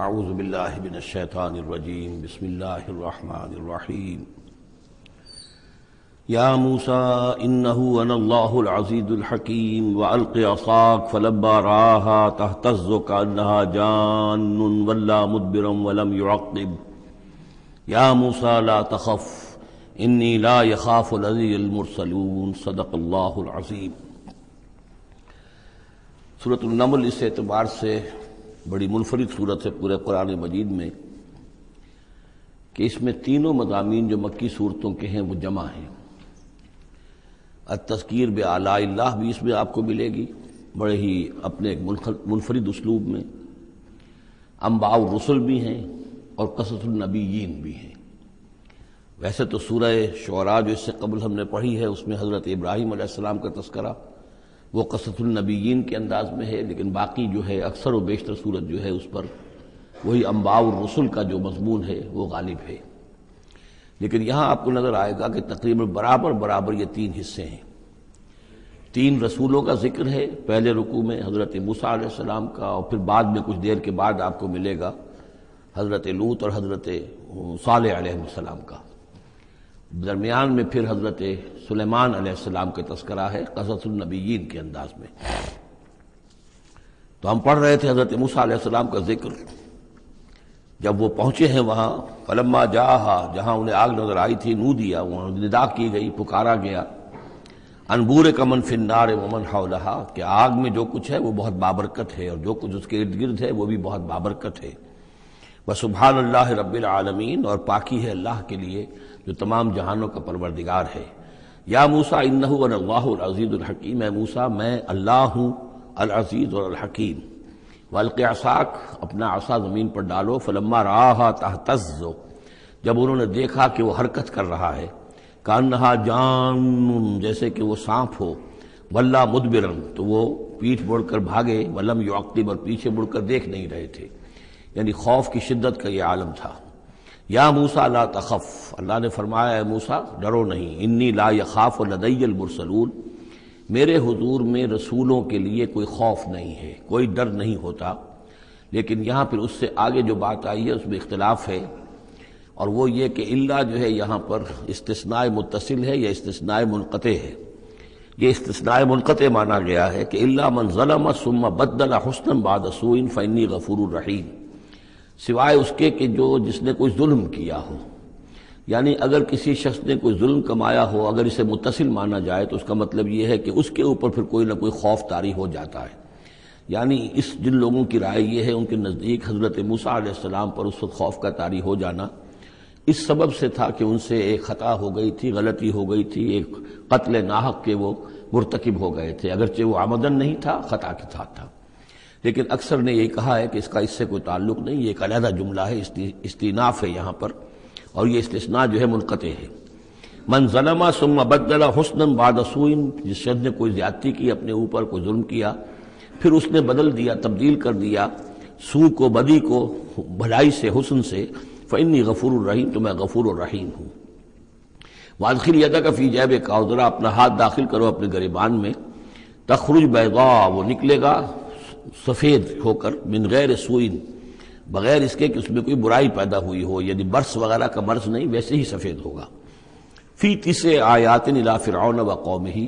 اعوذ باللہ من الشیطان الرجیم بسم اللہ الرحمن الرحیم یا موسیٰ انہ انا اللہ العزیز الحکیم والق عصاک فلما رآها تہتز کأنہا جان ولا مدبرا ولم يعقب یا موسیٰ لا تخف انی لا یخاف لدی المرسلون صدق اللہ العظیم۔ سورۃ النمل اس اعتبار سے بڑی منفرد صورت ہے پورے قرآن مجید میں کہ اس میں تینوں مضامین جو مکی صورتوں کے ہیں وہ جمع ہیں۔ التذکیر بآلاء اللہ بھی اس میں آپ کو ملے گی بڑے ہی اپنے ایک منفرد اسلوب میں، انباء الرسل بھی ہیں اور قصص النبیین بھی ہیں۔ ویسے تو سورہ شعراء جو اس سے قبل ہم نے پڑھی ہے اس میں حضرت ابراہیم علیہ السلام کا تذکرہ وہ قصص النبیین کے انداز میں ہے، لیکن باقی جو ہے اکثر و بیشتر صورت جو ہے اس پر وہی انباء الرسل کا جو مضمون ہے وہ غالب ہے۔ لیکن یہاں آپ کو نظر آئے گا کہ تقریباً برابر یہ تین حصے ہیں۔ تین رسولوں کا ذکر ہے، پہلے رکوع میں حضرت موسیٰ علیہ السلام کا، اور پھر بعد میں کچھ دیر کے بعد آپ کو ملے گا حضرت لوط اور حضرت صالح علیہ السلام کا۔ درمیان میں پھر حضرت سلیمان علیہ السلام کا تذکرہ ہے قصص النبیین کے انداز میں۔ تو ہم پڑھ رہے تھے حضرت موسیٰ علیہ السلام کا ذکر، جب وہ پہنچے ہیں وہاں فلما جاءها، جہاں انہیں آگ نظر آئی تھی، نودیا، وہاں ندا کی گئی، پکارا گیا، ان بورک من فی النار ومن حولہا، کہ آگ میں جو کچھ ہے وہ بہت بابرکت ہے اور جو کچھ اس کے ارد گرد ہے وہ بھی بہت بابرکت ہے۔ وسبحان اللہ رب العالمین، اور پاکی ہے اللہ کے لیے جو تمام جہانوں کا پروردگار ہے۔ یا موسیٰ انہ انا اللہ العزیز الحکیم، اے موسیٰ میں اللہ ہوں العزیز اور الحکیم۔ والق عصاک، اپنا عصا زمین پر ڈالو، فلما رآہا تہتز، جب انہوں نے دیکھا کہ وہ حرکت کر رہا ہے، کأنہا جان، جیسے کہ وہ سانپ ہو، ولا مدبرا، تو وہ پیٹھ موڑ کر بھاگے، ولم یعقب، اور پیچھے مڑ کر دیکھ نہیں رہے تھے، یعنی خوف کی شدت کا یہ عالم تھا۔ یا موسیٰ لا تخف، اللہ نے فرمایا اے موسیٰ ڈرو نہیں، انی لا یخاف لدی المرسلون، میرے حضور میں رسولوں کے لیے کوئی خوف نہیں ہے، کوئی ڈر نہیں ہوتا۔ لیکن یہاں پھر اس سے آگے جو بات آئی ہے اس میں اختلاف ہے، اور وہ یہ کہ الا جو ہے یہاں پر استثناء متصل ہے یا استثناء منقطع ہے۔ یہ استثناء منقطع مانا گیا ہے کہ الا من ظلم ثم بدل حسنا بعد سوء فانی غفور رحیم، سوائے اس کے کہ جس نے کوئی ظلم کیا ہو، یعنی اگر کسی شخص نے کوئی ظلم کمایا ہو، اگر اسے متصل مانا جائے تو اس کا مطلب یہ ہے کہ اس کے اوپر پھر کوئی نہ کوئی خوف طاری ہو جاتا ہے۔ یعنی جن لوگوں کی رائے یہ ہے، ان کے نزدیک حضرت موسیٰ علیہ السلام پر اس وقت خوف کا طاری ہو جانا اس سبب سے تھا کہ ان سے ایک خطا ہو گئی تھی، غلطی ہو گئی تھی، ایک قتل ناحق کے وہ مرتکب ہو گئے تھے، اگرچہ وہ عمدن نہیں تھا، خطا کے ساتھ تھا۔ لیکن اکثر نے یہی کہا ہے کہ اس کا اس سے کوئی تعلق نہیں، یہ ایک علیحدہ جملہ ہے، استئناف ہے یہاں پر، اور یہ استثناء جو ہے منقطع ہے۔ من ظلم ثم بدل حسنا بعد سوء، جس شخص نے کوئی زیادتی کی، اپنے اوپر کوئی ظلم کیا، پھر اس نے بدل دیا، تبدیل کر دیا سوء کو، بدی کو، بھلائی سے، حسن سے، فانی غفور الرحیم، تو میں غفور الرحیم ہوں۔ وادخل یدک فی جیبک، اور ذرا اپنا ہاتھ داخل کرو اپنے گریبان میں، تخرج بیضاء، وہ نکلے گا سفید ہو کر، من غیر سوء، بغیر اس کے کہ اس میں کوئی برائی پیدا ہوئی ہو، یعنی برس وغیرہ کا مرض نہیں، ویسے ہی سفید ہوگا۔ فی 9 آیات الی فرعون وقومہ،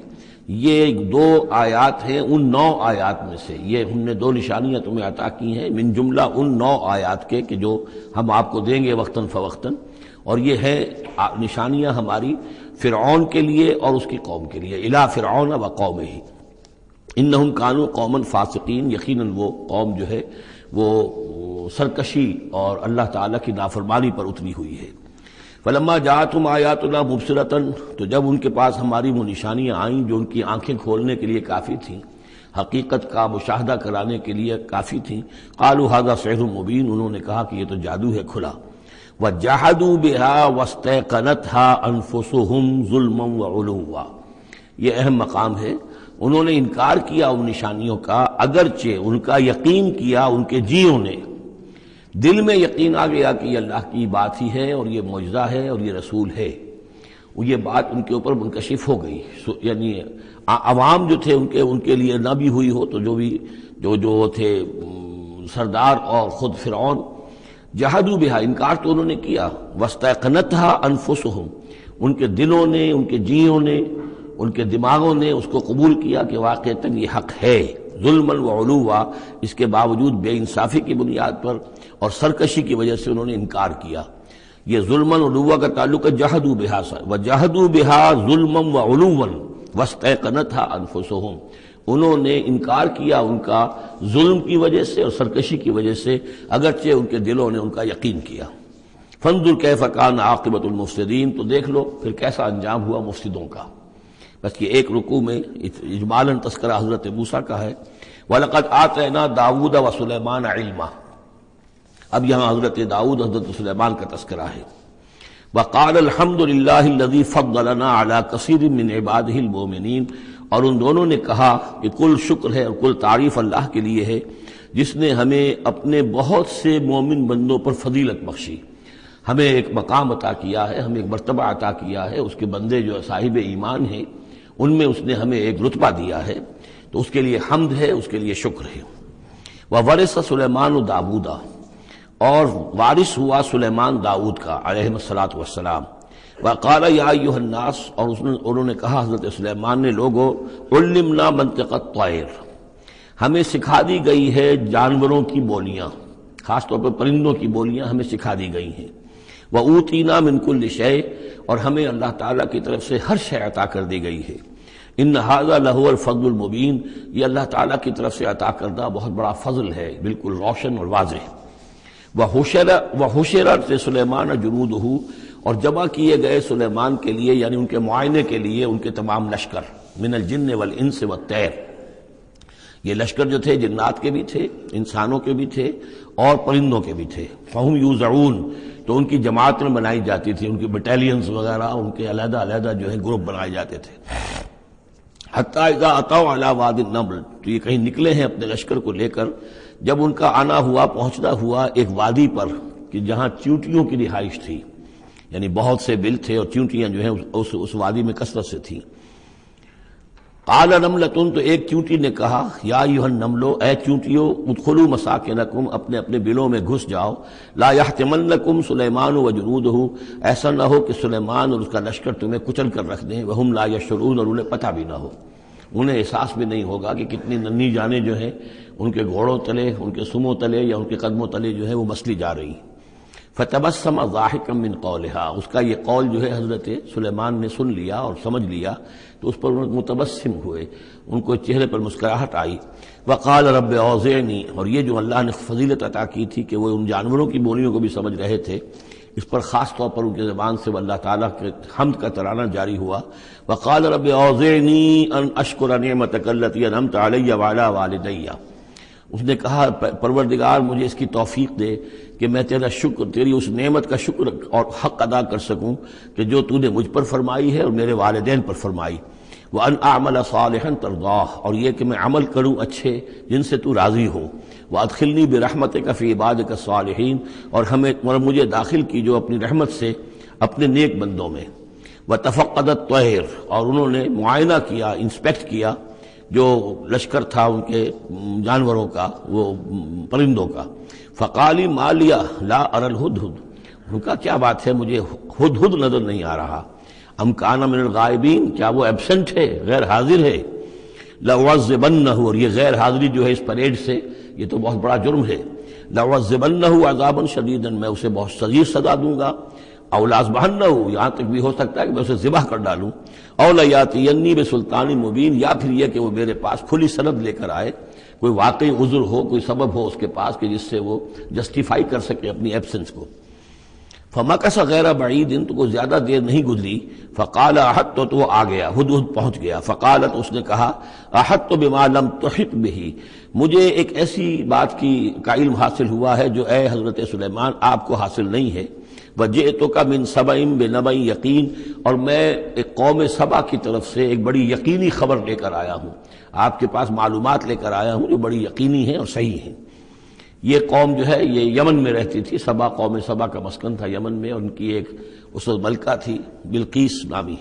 یہ 2 آیات ہیں ان 9 آیات میں سے، یہ ہم نے 2 نشانیاں تمہیں عطا کی ہیں من جملہ ان 9 آیات کے کہ جو ہم آپ کو دیں گے وقتاً فوقتاً، اور یہ ہے نشانیاں ہماری فرعون کے لیے اور اس کی قوم کے لیے، الی فرعون وقومہ، انہم کانوا قوما فاسقین، یقیناً وہ قوم جو ہے وہ سرکشی اور اللہ تعالیٰ کی نافرمانی پر اتری ہوئی ہے۔ فلما جاءتہم آیاتنا مبصرۃ، تو جب ان کے پاس ہماری وہ نشانیاں آئیں جو ان کی آنکھیں کھولنے کے لیے کافی تھیں، حقیقت کا مشاہدہ کرانے کے لیے کافی تھیں، قالوا ھذا سحر مبین، انہوں نے کہا کہ یہ تو جادو ہے کھلا۔ وجحدوا بها واستيقنتها انفسهم ظلما وعلوا، یہ اہم مقام ہے، انہوں نے انکار کیا ان نشانیوں کا، اگرچہ ان کا یقین کیا ان کے جیوں نے، دل میں یقین آ گیا کہ یہ اللہ کی بات ہی ہے اور یہ معجزہ ہے اور یہ رسول ہے، وہ یہ بات ان کے اوپر منکشف ہو گئی، یعنی عوام جو تھے ان کے لیے نہ بھی ہوئی ہو تو جو تھے سردار اور خود فرعون جحدوا بہا، انکار تو انہوں نے کیا، واستيقنتها انفسهم، ان کے دلوں نے، ان کے جیوں نے، ان کے دماغوں نے اس کو قبول کیا کہ واقعتاً یہ حق ہے، ظلما وعلوا، اس کے باوجود بے انصافی کی بنیاد پر اور سرکشی کی وجہ سے انہوں نے انکار کیا۔ یہ ظلما وعلوا کا تعلق ہے جحدوا بہا سے، وجحدوا بہا ظلما وعلوا واستيقنتها انفسهم، انہوں نے انکار کیا ان کا ظلم کی وجہ سے اور سرکشی کی وجہ سے، اگرچہ ان کے دلوں نے ان کا یقین کیا۔ فانظر کیف کان عاقبۃ المفسدین، تو دیکھ لو پھر کیسا انجام ہوا مفسدوں کا۔ بس یہ ایک رکوع میں اجمالاً تذکرہ حضرت موسیٰ کا ہے۔ وَلَقَدْ آتَيْنَا دَاوُودَ وَسُلَيْمَانَ عِلْمًا، اب یہاں حضرت داؤد حضرت سلیمان کا تذکرہ ہے۔ وَقَالَ الْحَمْدُ لِلَّهِ الَّذِي فَضَّلَنَا عَلَى كَثِيرٍ مِّنْ عِبَادِهِ الْمُؤْمِنِينَ، اور ان دونوں نے کہا کہ کل شکر ہے اور کل تعریف اللہ کے لیے ہے جس نے ہمیں اپنے بہت سے مومن بندوں پر فضیلت بخشی، ہمیں ایک مقام عطا کیا ہے، ہمیں ایک مرتبہ عطا کیا ہے، اس کے بندے جو صاحب ایمان ہیں ان میں اس نے ہمیں ایک رتبہ دیا ہے، تو اس کے لیے حمد ہے، اس کے لیے شکر ہے۔ وَوَرِثَ سُلَيْمَانُ دَاوُودَ، اور وارث ہوا سلیمان داؤد کا علیہ الصلاۃ والسلام۔ وقال یا ایھا الناس، اور انہوں نے کہا حضرت سلیمان نے، لوگو علمنا منطق الطیر، ہمیں سکھا دی گئی ہے جانوروں کی بولیاں، خاص طور پر پرندوں کی بولیاں ہمیں سکھا دی گئی ہیں۔ وَأُوتِینَا مِن كُلِّ شَیْءٍ، اور ہمیں اللہ تعالیٰ کی طرف سے ہر شے عطا کر دی گئی ہے۔ ان ھذا لہو الفضل المبین، یہ اللہ تعالیٰ کی طرف سے عطا کردہ بہت بڑا فضل ہے، بالکل روشن اور واضح۔ وَحُشِرَتْ لِسُلَيْمَانَ جُنُودُهُ، اور جمع کیے گئے سلیمان کے لیے، یعنی ان کے معائنے کے لیے، ان کے تمام لشکر، من الجن والانس والطیر، یہ لشکر جو تھے جنات کے بھی تھے، انسانوں کے بھی تھے اور پرندوں کے بھی تھے۔ فَهُمْ يُوزَعُونَ، تو ان کی جماعتیں بنائی جاتی تھی، ان کی بٹالینز وغیرہ، ان کے علیحدہ علیحدہ جو ہے گروپ بنائے جاتے تھے۔ حتیٰ اذا اتوا علی وادی النمل، تو یہ کہیں نکلے ہیں اپنے لشکر کو لے کر، جب ان کا آنا ہوا، پہنچنا ہوا ایک وادی پر کہ جہاں چیونٹیوں کی رہائش تھی، یعنی بہت سے بل تھے اور چیونٹیاں جو ہیں اس وادی میں کثرت سے تھیں۔ قال نملۃ، تو ایک چیونٹی نے کہا، یا ایھا النمل، اے چیونٹیوں، ادخلوا مساکنکم، اپنے اپنے بلوں میں گھس جاؤ، لا یحطمنکم سلیمان وجنودہ، ایسا نہ ہو کہ سلیمان اور اس کا لشکر تمہیں کچل کر رکھ دیں، وہم لا یشعرون، اور انہیں پتہ بھی نہ ہو، انہیں احساس بھی نہیں ہوگا کہ کتنی ننھی جانیں جو ہیں ان کے گھوڑوں تلے، ان کے سموں تلے یا ان کے قدموں تلے جو ہے وہ مسلی جا رہی ہیں۔ فتبسم ضاحکا من قولها، اس کا یہ قول جو ہے حضرت سلیمان نے سن لیا اور سمجھ لیا تو اس پر متبسم ہوئے، ان کو چہرے پر مسکراہٹ آئی۔ وقال رب اوزعنی، اور یہ جو اللہ نے فضیلت عطا کی تھی کہ وہ ان جانوروں کی بولیوں کو بھی سمجھ رہے تھے، اس پر خاص طور پر ان کی زبان سے اللہ تعالیٰ کے حمد کا ترانہ جاری ہوا۔ وقال رب اوزعنی ان اشکر نعمتک التی انعمت علی وعلی والدی، اس نے کہا پروردگار مجھے اس کی توفیق دے کہ میں تیرا شکر، تیری اس نعمت کا شکر اور حق ادا کر سکوں کہ جو تو نے مجھ پر فرمائی ہے اور میرے والدین پر فرمائی۔ وَأَنْ أَعْمَلَ صَالِحًا تَرْضَاهُ، اور یہ کہ میں عمل کروں اچھے جن سے تو راضی ہو۔ وَأَدْخِلْنِي بِرَحْمَتِكَ فِي عِبَادِكَ الصَّالِحِينَ، اور مجھے داخل کیجو اپنی رحمت سے اپنے نیک بندوں میں۔ وَتَفَقَّدَ الطَّيْرَ، اور انہوں نے معائنہ کیا، انسپیکٹ کیا جو لشکر تھا ان کے جانوروں کا، وہ پرندوں کا۔ فقالی ما لیا لا اری الہدہد، ان کا کیا بات ہے مجھے ہدہد نظر نہیں آ رہا۔ ام کان من الغائبین، کیا وہ ایبسنٹ ہے، غیر حاضر ہے۔ لأعذبنہ، اور یہ غیر حاضری جو ہے اس پریڈ سے یہ تو بہت بڑا جرم ہے۔ لأعذبنہ عذابا شدیدا، میں اسے بہت شدید سزا دوں گا۔ او لأذبحنہ، یہاں تک بھی ہو سکتا ہے کہ میں اسے ذبح کر ڈالوں۔ او لیاتینی بسلطان مبین، یا پھر یہ کہ وہ میرے پاس کھلی سند لے کر آئے، کوئی واقعی عذر ہو، کوئی سبب ہو اس کے پاس کہ جس سے وہ جسٹیفائی کر سکے اپنی ایبسنس کو۔ فمکث غیر بعید، تو کوئی زیادہ دیر نہیں گزری۔ فقال احطت، تو وہ آ گیا، ہدہد پہنچ گیا۔ فقالت، اس نے کہا، احطت بما لم تحط به، مجھے ایک ایسی بات کا علم حاصل ہوا ہے جو اے حضرت سلیمان آپ کو حاصل نہیں ہے۔ وجئتک من سبأ بنبأ یقین، اور میں ایک قوم سبا کی طرف سے ایک بڑی یقینی خبر لے کر آیا ہوں، آپ کے پاس معلومات لے کر آیا ہوں جو بڑی یقینی ہیں اور صحیح ہیں۔ یہ قوم جو ہے یہ یمن میں رہتی تھی، سبا، قوم سبا کا مسکن تھا یمن میں، اور ان کی ایک اس وقت ملکہ تھی بلقیس نامی۔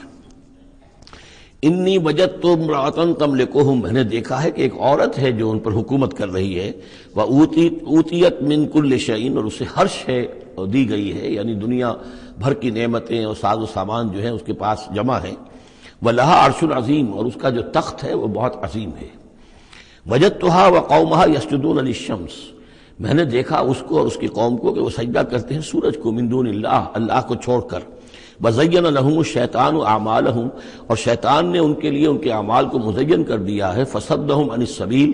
انی وجدت امرأۃ تملکہم، میں نے دیکھا ہے کہ ایک عورت ہے جو ان پر حکومت کر رہی ہے، وَأُوتِیَتْ مِن كُلِّ شَيْءٍ، اور اسے ہر شے دی گئی ہے، یعنی دنیا بھر کی نعمتیں اور ساز و سامان جو ہیں اس کے پاس جمع ہیں، وَلَهَا عَرْشٌ عَظِيمٌ، اور اس کا جو تخت ہے وہ بہت عظیم ہے، وَجَدتُّهَا وَقَوْمَهَا يَسْجُدُونَ لِلشَّمْسِ، میں نے دیکھا اس کو اور اس کی قوم کو کہ وہ سجدہ کرتے ہیں سورج کو، من دون اللہ، اللہ کو چھوڑ کر، وَزَيَّنَ لَهُمُ الشَّيْطَانُ أَعْمَالَهُمْ، اور شیطان نے ان کے لیے ان کے اعمال کو مزین کر دیا ہے، فَصَدَّهُمْ عَنِ السَّبِيلِ،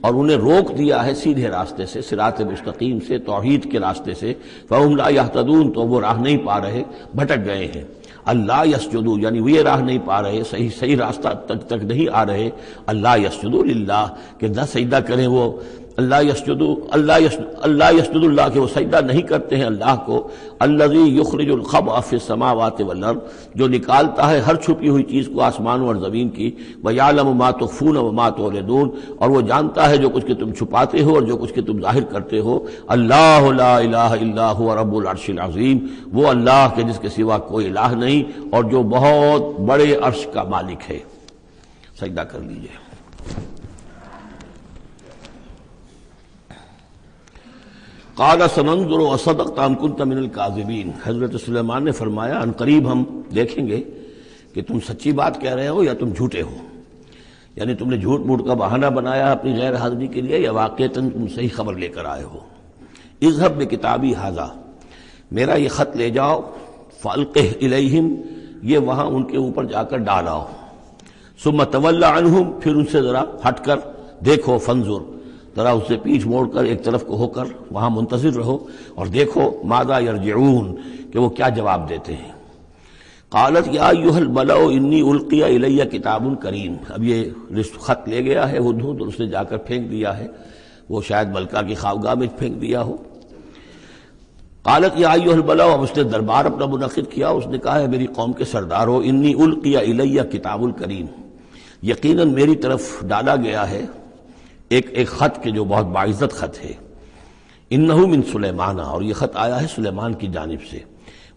اور انہیں روک دیا ہے سیدھے راستے سے، صراط مستقیم سے، توحید کے راستے سے، فَهُمْ لَا يَهْتَدُونَ، تو وہ راہ نہیں پا رہے، بھٹک گئے ہیں، اللہ یسجدو، یعنی وہ یہ راہ نہیں پا رہے، صحیح راستہ تک نہیں آ رہے، اللہ یسجدو للہ، کہ نہ سجدہ کریں وہ، اللہ یسجدو اللہ کہ وہ سجدہ نہیں کرتے ہیں اللہ کو، الذی یخرج الخبء فی السماوات والارض، جو نکالتا ہے ہر چھپی ہوئی چیز کو آسمانوں اور زمین کی، ویعلم ما تخفون وما تعلنون، اور وہ جانتا ہے جو کچھ کہ تم چھپاتے ہو اور جو کچھ کہ تم ظاہر کرتے ہو، اللہ لا الہ الا هو رب العرش العظیم، وہ اللہ کے جس کے سوا کوئی الہ نہیں اور جو بہت بڑے عرش کا مالک ہے۔ سجدہ کر لیجئے۔ قال سننظر اصدقت ام كنت من الكاذبین، حضرت سلیمان نے فرمایا ان قریب ہم دیکھیں گے کہ تم سچی بات کہہ رہے ہو یا تم جھوٹے ہو، یعنی تم نے جھوٹ موٹ کا بہانہ بنایا اپنی غیر حاضری کے لیے یا واقعتاً تم صحیح خبر لے کر آئے ہو۔ اذهب بکتابی ھذا، میرا یہ خط لے جاؤ، فالقہ الیہم، یہ وہاں ان کے اوپر جا کر ڈالاؤ، ثم تول عنہم، پھر ان سے ذرا ہٹ کر دیکھو، فانظر، ذرا اس سے پیچھ موڑ کر ایک طرف کو ہو کر وہاں منتظر رہو اور دیکھو، ماذا یرجعون، کہ وہ کیا جواب دیتے ہیں۔ قالت یا ایھا الملأ انی القی الی کتاب کریم، اب یہ خط لے گیا ہے ہدہد اور اس نے جا کر پھینک دیا ہے، وہ شاید ملکہ کی خواگاہ میں پھینک دیا ہو۔ قالت یا ایھا الملأ، اب اس نے دربار اپنا منعقد کیا، اس نے کہا ہے میری قوم کے سردارو، انی القی الی کتاب کریم، یقیناً میری طرف ڈالا گیا ہے ایک خط کے جو بہت باعزت خط ہے، انہ من سلیمان، اور یہ خط آیا ہے سلیمان کی جانب سے،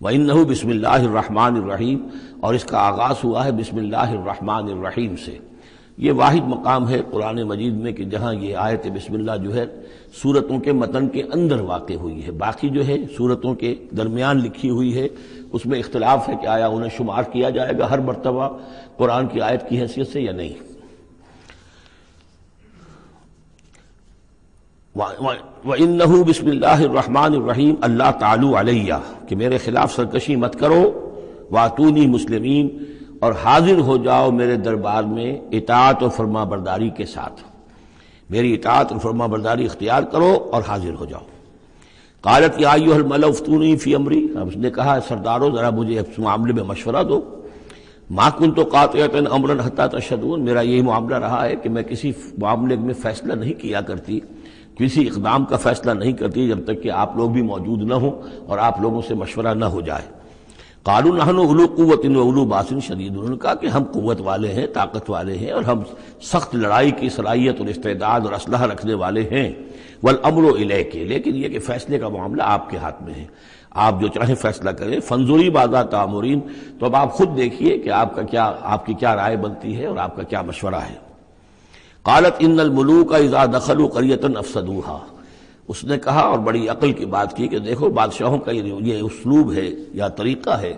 وانہ بسم اللہ الرحمن الرحیم، اور اس کا آغاز ہوا ہے بسم اللہ الرحمن الرحیم سے۔ یہ واحد مقام ہے قرآن مجید میں کہ جہاں یہ آیت بسم اللہ جو ہے سورتوں کے متن کے اندر واقع ہوئی ہے، باقی جو ہے سورتوں کے درمیان لکھی ہوئی ہے، اس میں اختلاف ہے کہ آیا انہیں شمار کیا جائے گا ہر مرتبہ قرآن کی آیت کی حیثیت سے یا نہیں۔ وَإِنَّهُ بسم اللہ الرحمن الرحیم اللہ تعالی علیہ، کہ میرے خلاف سرکشی مت کرو، وَأْتُونِي مسلمین، اور حاضر ہو جاؤ میرے دربار میں اطاعت و فرما برداری کے ساتھ، میری اطاعت اور فرما برداری اختیار کرو اور حاضر ہو جاؤ۔ قالت یا ایھا الملأ افتونی فی امری، اب اس نے کہا سردارو ذرا مجھے اس معاملے میں مشورہ دو، ما کنت قاطعۃ امرا حتی تشہدون، میرا یہی معاملہ رہا ہے کہ میں کسی معاملے میں فیصلہ نہیں کیا کرتی، کسی اقدام کا فیصلہ نہیں کرتی جب تک کہ آپ لوگ بھی موجود نہ ہوں اور آپ لوگوں سے مشورہ نہ ہو جائے۔ قالوا نحن اولو قوت و اولو باس شدید، انہوں نے کہا کہ ہم قوت والے ہیں، طاقت والے ہیں، اور ہم سخت لڑائی کی صلاحیت اور استعداد اور اسلحہ رکھنے والے ہیں، والامر الیک، لیکن یہ کہ فیصلے کا معاملہ آپ کے ہاتھ میں ہے، آپ جو چاہیں فیصلہ کریں، فانظری ماذا تأمرین، تو اب آپ خود دیکھیے کہ آپ کی کیا رائے بنتی ہے اور آپ کا کیا مشورہ ہے۔ قالت ان الملوک اذا دخلوا قریۃ افسدوها، اس نے کہا اور بڑی عقل کی بات کی کہ دیکھو بادشاہوں کا یہ اسلوب ہے یا طریقہ ہے،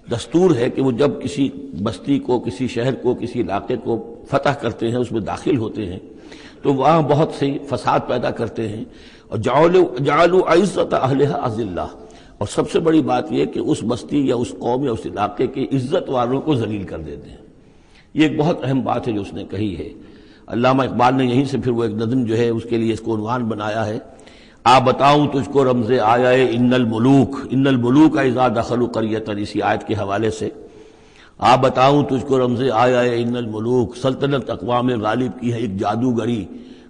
دستور ہے کہ وہ جب کسی بستی کو، کسی شہر کو، کسی علاقے کو فتح کرتے ہیں، اس میں داخل ہوتے ہیں تو وہاں بہت سے فساد پیدا کرتے ہیں، اور جعلوا عزت اہلها اذلہ، اور سب سے بڑی بات یہ کہ اس بستی یا اس قوم یا اس علاقے کے عزت والوں کو ذلیل کر دیتے ہیں۔ یہ ایک بہت اہم بات ہے جو اس نے کہی ہے۔ علامہ اقبال نے یہیں سے پھر وہ ایک نظم جو ہے اس کے لیے اس کو عنوان بنایا ہے، آ بتاؤں تجھ کو رمز آیا ان الملوک اذا دخلوا قریۃ، اسی آیت کے حوالے سے آ بتاؤں تجھ کو رمز آیا ان الملوک، سلطنت اقوام غالب کی ہے ایک جادوگری،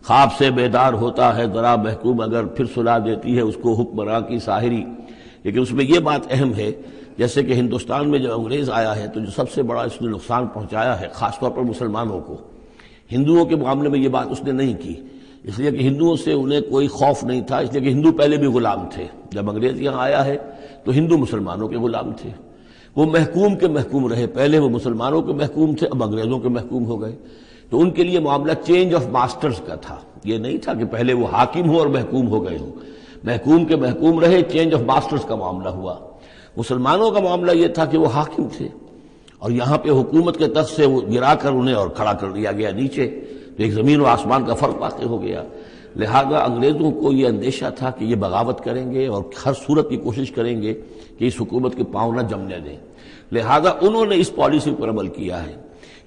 خواب سے بیدار ہوتا ہے ذرا محکوم اگر پھر سلا دیتی ہے اس کو حکمراں کی ساحری۔ لیکن اس میں یہ بات اہم ہے، جیسے کہ ہندوستان میں جب انگریز آیا ہے تو جو سب سے بڑا اس نے نقصان پہنچایا ہے خاص طور پر مسلمانوں کو، ہندوؤں کے معاملے میں یہ بات اس نے نہیں کی، اس لیے کہ ہندوؤں سے انہیں کوئی خوف نہیں تھا، اس لیے کہ ہندو پہلے بھی غلام تھے، جب انگریز یہاں آیا ہے تو ہندو مسلمانوں کے غلام تھے، وہ محکوم کے محکوم رہے، پہلے وہ مسلمانوں کے محکوم تھے، اب انگریزوں کے محکوم ہو گئے، تو ان کے لیے معاملہ چینج آف ماسٹرز کا تھا، یہ نہیں تھا کہ پہلے وہ حاکم ہو اور محکوم ہو گئے ہوں، محکوم کے محکوم رہے، چینج آف ماسٹرز کا معاملہ ہوا۔ مسلمانوں کا معاملہ یہ تھا کہ وہ حاکم تھے اور یہاں پہ حکومت کے تخت سے وہ گرا کر انہیں اور کھڑا کر دیا گیا نیچے، تو ایک زمین و آسمان کا فرق واقع ہو گیا۔ لہذا انگریزوں کو یہ اندیشہ تھا کہ یہ بغاوت کریں گے اور ہر صورت کی کوشش کریں گے کہ اس حکومت کے پاؤں نہ جمنے دیں، لہذا انہوں نے اس پالیسی پر عمل کیا ہے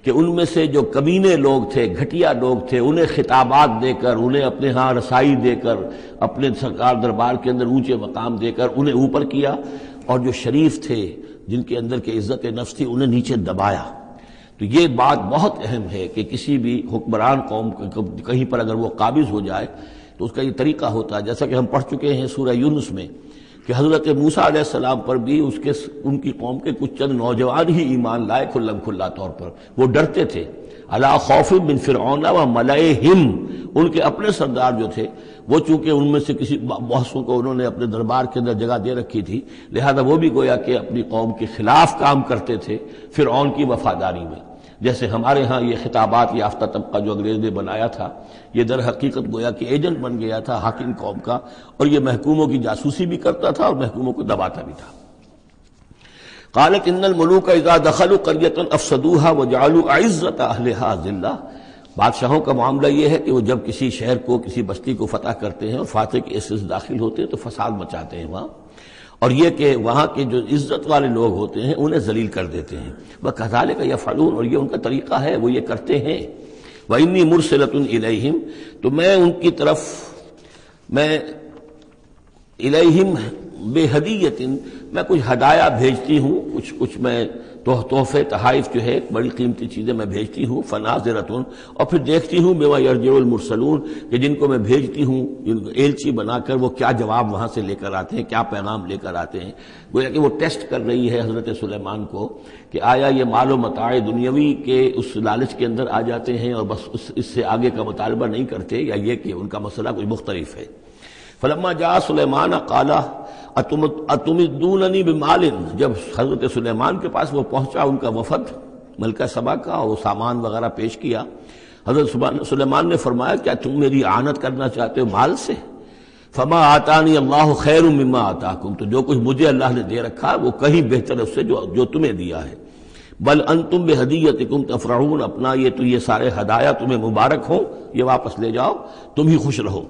کہ ان میں سے جو کمینے لوگ تھے، گھٹیا لوگ تھے، انہیں خطابات دے کر، انہیں اپنے ہاں رسائی دے کر، اپنے سرکار دربار کے اندر اونچے مقام دے کر انہیں اوپر کیا، اور جو شریف تھے جن کے اندر کے عزت نفس تھی انہیں نیچے دبایا۔ تو یہ بات بہت اہم ہے کہ کسی بھی حکمران قوم کہیں پر اگر وہ قابض ہو جائے تو اس کا یہ طریقہ ہوتا ہے، جیسا کہ ہم پڑھ چکے ہیں سورہ یونس میں کہ حضرت موسیٰ علیہ السلام پر بھی ان کی قوم کے کچھ چند نوجوان ہی ایمان لائے کھلم کھلا طور پر، وہ ڈرتے تھے۔ الا خوف من فرعون و ملئہم، ان کے اپنے سردار جو تھے وہ چونکہ ان میں سے کسی بحثوں کو انہوں نے اپنے دربار کے اندر جگہ دے رکھی تھی، لہذا وہ بھی گویا کہ اپنی قوم کے خلاف کام کرتے تھے فرعون کی وفاداری میں۔ جیسے ہمارے ہاں یہ خطابات یافتہ طبقہ جو انگریز نے بنایا تھا، یہ در حقیقت گویا کہ ایجنٹ بن گیا تھا حاکم قوم کا، اور یہ محکوموں کی جاسوسی بھی کرتا تھا اور محکوموں کو دباتا بھی تھا۔ قالت ان الملوک اذا دخلوا قرية افسدوها وجعلوا اعزة اهلها ذلہ، بادشاہوں کا معاملہ یہ ہے کہ وہ جب کسی شہر کو، کسی بستی کو فتح کرتے ہیں اور فاتح کے حصے سے داخل ہوتے ہیں تو فساد مچاتے ہیں وہاں، اور یہ کہ وہاں کے جو عزت والے لوگ ہوتے ہیں انہیں ذلیل کر دیتے ہیں۔ وَكَذَلِكَ يَفْعَلُونَ، اور یہ ان کا طریقہ ہے، وہ یہ کرتے ہیں۔ وَإِنِّي مُرْسِلَةٌ إِلَيْهِمْ، تو میں ان کی طرف، میں الیہم بہدیۃ، میں کچھ ہدایہ بھیجتی ہوں، کچھ میں تحفے تحائف جو ہے بڑی قیمتی چیزیں میں بھیجتی ہوں، فناظرۃ، اور پھر دیکھتی ہوں بما یرجع المرسلون، کہ جن کو میں بھیجتی ہوں ایلچی بنا کر وہ کیا جواب وہاں سے لے کر آتے ہیں، کیا پیغام لے کر آتے ہیں۔ گویا کہ وہ ٹیسٹ کر رہی ہے حضرت سلیمان کو کہ آیا یہ مال و متاع دنیاوی کے اس لالچ کے اندر آ جاتے ہیں اور بس اس سے آگے کا مطالبہ نہیں کرتے، یا یہ کہ ان کا مسئلہ کوئی مختلف ہے۔ فلما جاء سلیمان قال اتمدوننی بمال، جب حضرت سلیمان کے پاس وہ پہنچا ان کا وفد ملکہ سبا کا، اور وہ سامان وغیرہ پیش کیا، حضرت سلیمان نے فرمایا کیا تم میری اعانت کرنا چاہتے ہو مال سے؟ فما آتانی اللہ خیر مما آتاکم، تو جو کچھ مجھے اللہ نے دے رکھا وہ کہیں بہتر ہے اس سے جو تمہیں دیا ہے۔ بل انتم بہدیتکم تفرحون، اپنا یہ سارے ہدایہ تمہیں مبارک ہوں، یہ واپس لے جاؤ، تم ہی خوش رہو۔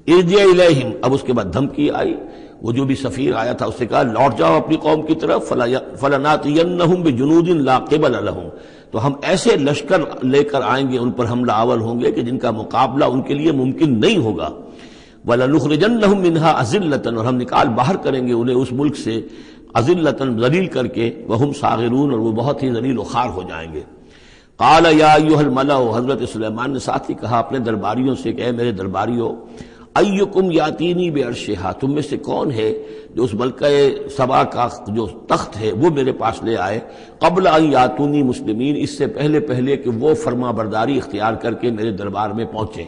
ارجع الیہم، اب اس کے بعد دھمکی آئی، وہ جو بھی سفیر آیا تھا اس سے کہا لوٹ جاؤ اپنی قوم کی طرف، فلناتینہم بجنود لا قبل لہم، تو ہم ایسے لشکر لے کر آئیں گے، ان پر حملہ آور ہوں گے کہ جن کا مقابلہ ان کے لیے ممکن نہیں ہوگا۔ وَلَنُخْرِجَنَّهُم مِّنْهَا أَذِلَّةً، اور ہم نکال باہر کریں گے انہیں اس ملک سے أَذِلَّةً، ذلیل کر کے، وَهُمْ صَاغِرُونَ، اور وہ بہت ہی ذلیل و خوار ہو جائیں گے۔ قَالَ يَا أَيُّهَا الْمَلَأُ، حضرت سلیمان نے ساتھ ہی کہا اپنے درباریوں سے کہ اے میرے درباریوں، ایکم یاتینی بعرشہا، تم میں سے کون ہے جو اس ملکہ سبا کا جو تخت ہے وہ میرے پاس لے آئے، قبل ان یاتونی مسلمین، اس سے پہلے کہ وہ فرما برداری اختیار کر کے میرے دربار میں پہنچے۔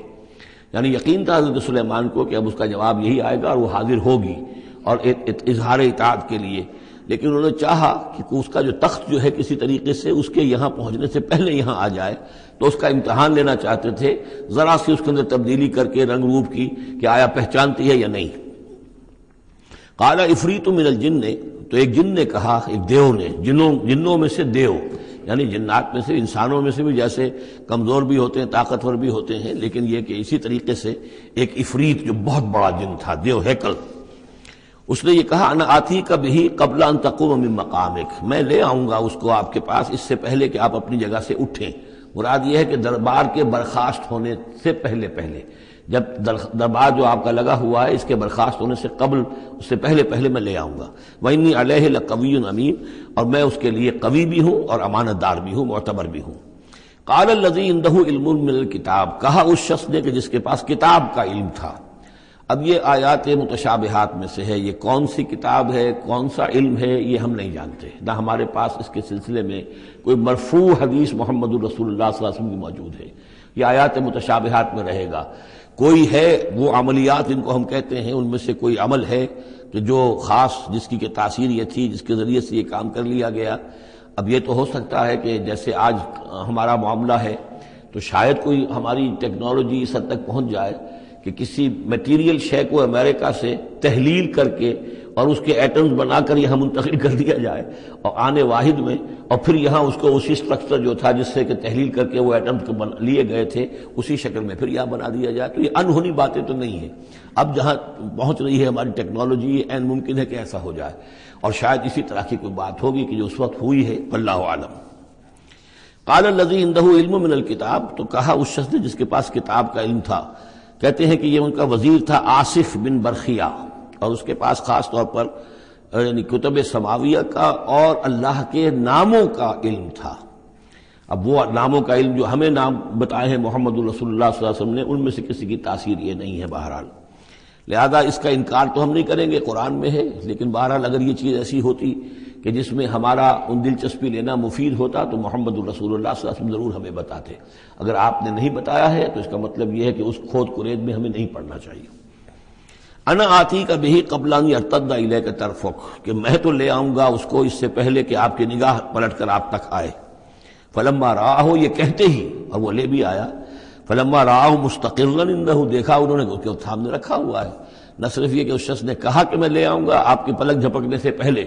یعنی یقین تھا حضرت سلیمان کو کہ اب اس کا جواب یہی آئے گا اور وہ حاضر ہوگی اور اظہار اطاعت کے لیے، لیکن انہوں نے چاہا کہ اس کا جو تخت جو ہے کسی طریقے سے اس کے یہاں پہنچنے سے پہلے یہاں آ جائے، تو اس کا امتحان لینا چاہتے تھے، ذرا سی اس کے اندر تبدیلی کر کے رنگ روپ کی کہ آیا پہچانتی ہے یا نہیں۔ قال عفریت من الجن، تو ایک جن نے کہا، ایک دیو نے، جنوں میں سے دیو، یعنی جنات میں سے، انسانوں میں سے بھی جیسے کمزور بھی ہوتے ہیں طاقتور بھی ہوتے ہیں، لیکن یہ کہ اسی طریقے سے ایک عفریت جو بہت بڑا جن تھا، دیو ہیکل، اس نے یہ کہا انا آتی کا بھی قبل ان تقوم من مقامک، میں لے آؤں گا اس کو آپ کے پاس اس سے پہلے کہ آپ اپنی جگہ سے اٹھیں۔ مراد یہ ہے کہ دربار کے برخاست ہونے سے پہلے جب دربار جو آپ کا لگا ہوا ہے اس کے برخاست ہونے سے قبل، اس سے پہلے میں لے آؤں گا۔ وَإِنِّي عَلَيْهِ لَقَوِيٌّ أَمِينٌ، اور میں اس کے لیے قوی بھی ہوں اور امانت دار بھی ہوں، معتبر بھی ہوں۔ قَالَ الَّذِي عِندَهُ عِلْمٌ مِّنَ الْكِتَابِ، کہا اس شخص نے کہ جس کے پاس کتاب کا علم تھا۔ اب یہ آیات متشابہات میں سے ہے، یہ کون سی کتاب ہے، کون سا علم ہے، یہ ہم نہیں جانتے، نہ ہمارے پاس اس کے سلسلے میں کوئی مرفوع حدیث محمد الرسول اللہ صلی اللہ علیہ وسلم کی موجود ہے، یہ آیات متشابہات میں رہے گا۔ کوئی ہے وہ عملیات ان کو ہم کہتے ہیں، ان میں سے کوئی عمل ہے کہ جو خاص جس کی کہ تاثیر یہ تھی، جس کے ذریعے سے یہ کام کر لیا گیا۔ اب یہ تو ہو سکتا ہے کہ جیسے آج ہمارا معاملہ ہے تو شاید کوئی ہماری ٹیکنالوجی اس حد تک پہنچ جائے کہ کسی میٹیریل شے کو امریکہ سے تحلیل کر کے اور اس کے ایٹمز بنا کر یہاں منتقل کر دیا جائے اور آنے واحد میں، اور پھر یہاں اس کو اسی سٹرکچر جو تھا جس سے کہ تحلیل کر کے وہ ایٹمز لیے گئے تھے اسی شکل میں پھر یہاں بنا دیا جائے۔ تو یہ انہونی باتیں تو نہیں ہیں، اب جہاں پہنچ رہی ہے ہماری ٹیکنالوجی یہ عین ممکن ہے کہ ایسا ہو جائے، اور شاید اسی طرح کی کوئی بات ہوگی کہ جو اس وقت ہوئی ہے، واللہ اعلم۔ قال الذی عندہ علم من الکتاب، تو کہا اس شخص نے جس کے پاس کتاب کا علم تھا، کہتے ہیں کہ یہ ان کا وزیر تھا آصف بن برخیہ، اور اس کے پاس خاص طور پر یعنی کتب سماویہ کا اور اللہ کے ناموں کا علم تھا۔ اب وہ ناموں کا علم جو ہمیں نام بتائے ہیں محمد رسول اللہ صلی اللہ علیہ وسلم نے، ان میں سے کسی کی تاثیر یہ نہیں ہے بہرحال، لہذا اس کا انکار تو ہم نہیں کریں گے، قرآن میں ہے، لیکن بہرحال اگر یہ چیز ایسی ہوتی کہ جس میں ہمارا ان دلچسپی لینا مفید ہوتا تو محمد الرسول اللہ صلی اللہ علیہ وسلم ضرور ہمیں بتاتے۔ اگر آپ نے نہیں بتایا ہے تو اس کا مطلب یہ ہے کہ اس کھود کرید میں ہمیں نہیں پڑھنا چاہیے۔ انا آتی کا بہی قبل ان یرتد الیک طرفک، کہ میں تو لے آؤں گا اس کو اس سے پہلے کہ آپ کی نگاہ پلٹ کر آپ تک آئے۔ فلما رآہ، یہ کہتے ہی اور وہ لے بھی آیا، فلما رآہ مستقرا عنده، دیکھا انہوں نے کہ سامنے رکھا ہوا ہے۔ نہ صرف یہ کہ اس شخص نے کہا کہ میں لے آؤں گا آپ کی پلک جھپکنے سے پہلے،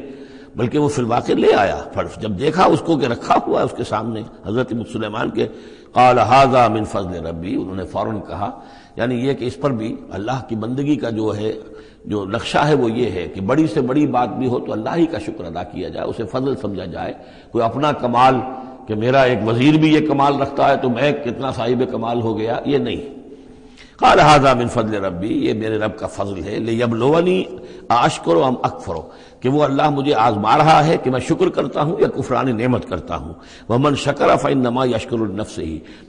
بلکہ وہ فی الواقع لے آیا۔ جب دیکھا اس کو کہ رکھا ہوا ہے اس کے سامنے حضرت سلیمان کے، قال ھذا من فضل ربی، انہوں نے فوراً کہا، یعنی یہ کہ اس پر بھی اللہ کی بندگی کا جو ہے جو نقشہ ہے وہ یہ ہے کہ بڑی سے بڑی بات بھی ہو تو اللہ ہی کا شکر ادا کیا جائے، اسے فضل سمجھا جائے، کوئی اپنا کمال کہ میرا ایک وزیر بھی یہ کمال رکھتا ہے تو میں کتنا صاحب کمال ہو گیا، یہ نہیں۔ قال ھذا من فضل ربی، یہ میرے رب کا فضل ہے، لیبلونی اشکر ام اکفر، کہ وہ اللہ مجھے آزما رہا ہے کہ میں شکر کرتا ہوں یا کفران نعمت کرتا ہوں۔ ومن شکر فانما یشکر لنفسہ،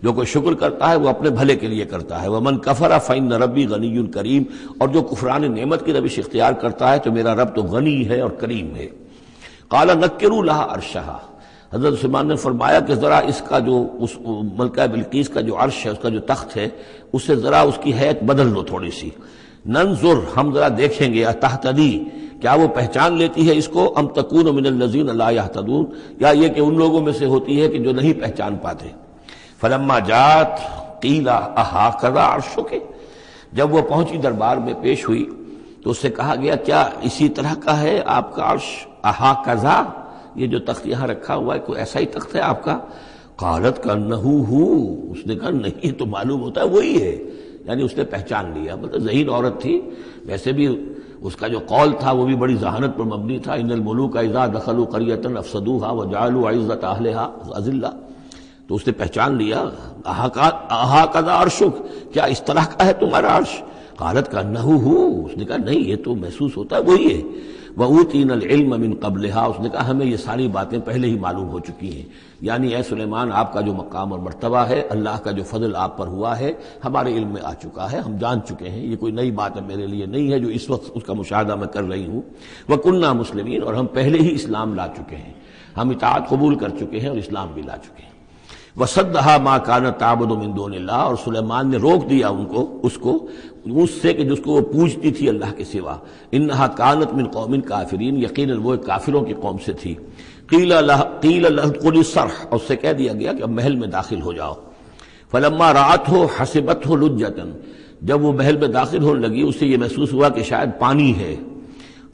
جو کوئی شکر کرتا ہے وہ اپنے بھلے کے لیے کرتا ہے۔ ومن کفر فان ربی غنی کریم، اور جو کفران نعمت کی روش اختیار کرتا ہے تو میرا رب تو غنی ہے اور کریم ہے۔ قال نکروا لها عرشها، حضرت سلیمان نے فرمایا کہ ذرا اس کا جو اس ملکہ بلقیس کا جو عرش ہے، اس کا جو تخت ہے، اسے ذرا اس کی حیت بدل دو تھوڑی سی۔ ننظر، ہم ذرا دیکھیں گے، تہتدی، کیا وہ پہچان لیتی ہے اس کو، ام تکون من الذین لا یہتدون، یا یہ کہ ان لوگوں میں سے ہوتی ہے کہ جو نہیں پہچان پاتے۔ فلما جاءت قیل اھٰکذا عرشک، جب وہ پہنچی دربار میں پیش ہوئی تو اس سے کہا گیا کیا اسی طرح کا ہے آپ کا عرش، اھٰکذا، یہ جو تخت یہاں رکھا ہوا ہے کوئی ایسا ہی تخت ہے آپ کا؟ قالت کانہ ہو، اس نے کہا نہیں، تو معلوم ہوتا ہے وہی ہے، یعنی اس نے پہچان لیا، مطلب ذہین عورت تھی، ویسے بھی اس کا جو قول تھا وہ بھی بڑی ذہانت پر مبنی تھا، ان الملوک اذا دخلوا قریۃ افسدوها وجعلوا عزۃ اہلها اذلہ، تو اس نے پہچان لیا۔ اھٰکذا عرشک، کیا اس طرح کا ہے تمہارا عرش؟ قالت کانہ ہو، اس نے کہا نہیں، یہ تو محسوس ہوتا ہے وہی ہے۔ وَأُوتِينَا الْعِلْمَ مِنْ قَبْلِهَا، اس نے کہا ہمیں یہ ساری باتیں پہلے ہی معلوم ہو چکی ہیں، یعنی اے سلیمان آپ کا جو مقام اور مرتبہ ہے، اللہ کا جو فضل آپ پر ہوا ہے ہمارے علم میں آ چکا ہے، ہم جان چکے ہیں، یہ کوئی نئی بات میرے لیے نہیں ہے جو اس وقت اس کا مشاہدہ میں کر رہی ہوں۔ وَكُنَّا مُسْلِمِينَ، اور ہم پہلے ہی اسلام لا چکے ہیں، ہم اطاعت قبول کر چکے ہیں اور اسلام بھی لا چکے ہیں۔ وَصَدَّهَا مَا كَانَتْ تَعْبُدُ مِن دُونِ اللَّهِ، اور سلیمان نے روک دیا اس کو اس سے کہ جس کو وہ پوجتی تھی اللہ کے سوا۔ انہا کانت من قوم کافرین، یقیناً وہ ایک کافروں کی قوم سے تھی۔ قیل لها ادخلی الصرح، اور اس سے کہہ دیا گیا کہ اب محل میں داخل ہو جاؤ۔ فلما رأته حسبته لجة، جب وہ محل میں داخل ہونے لگی اسے یہ محسوس ہوا کہ شاید پانی ہے۔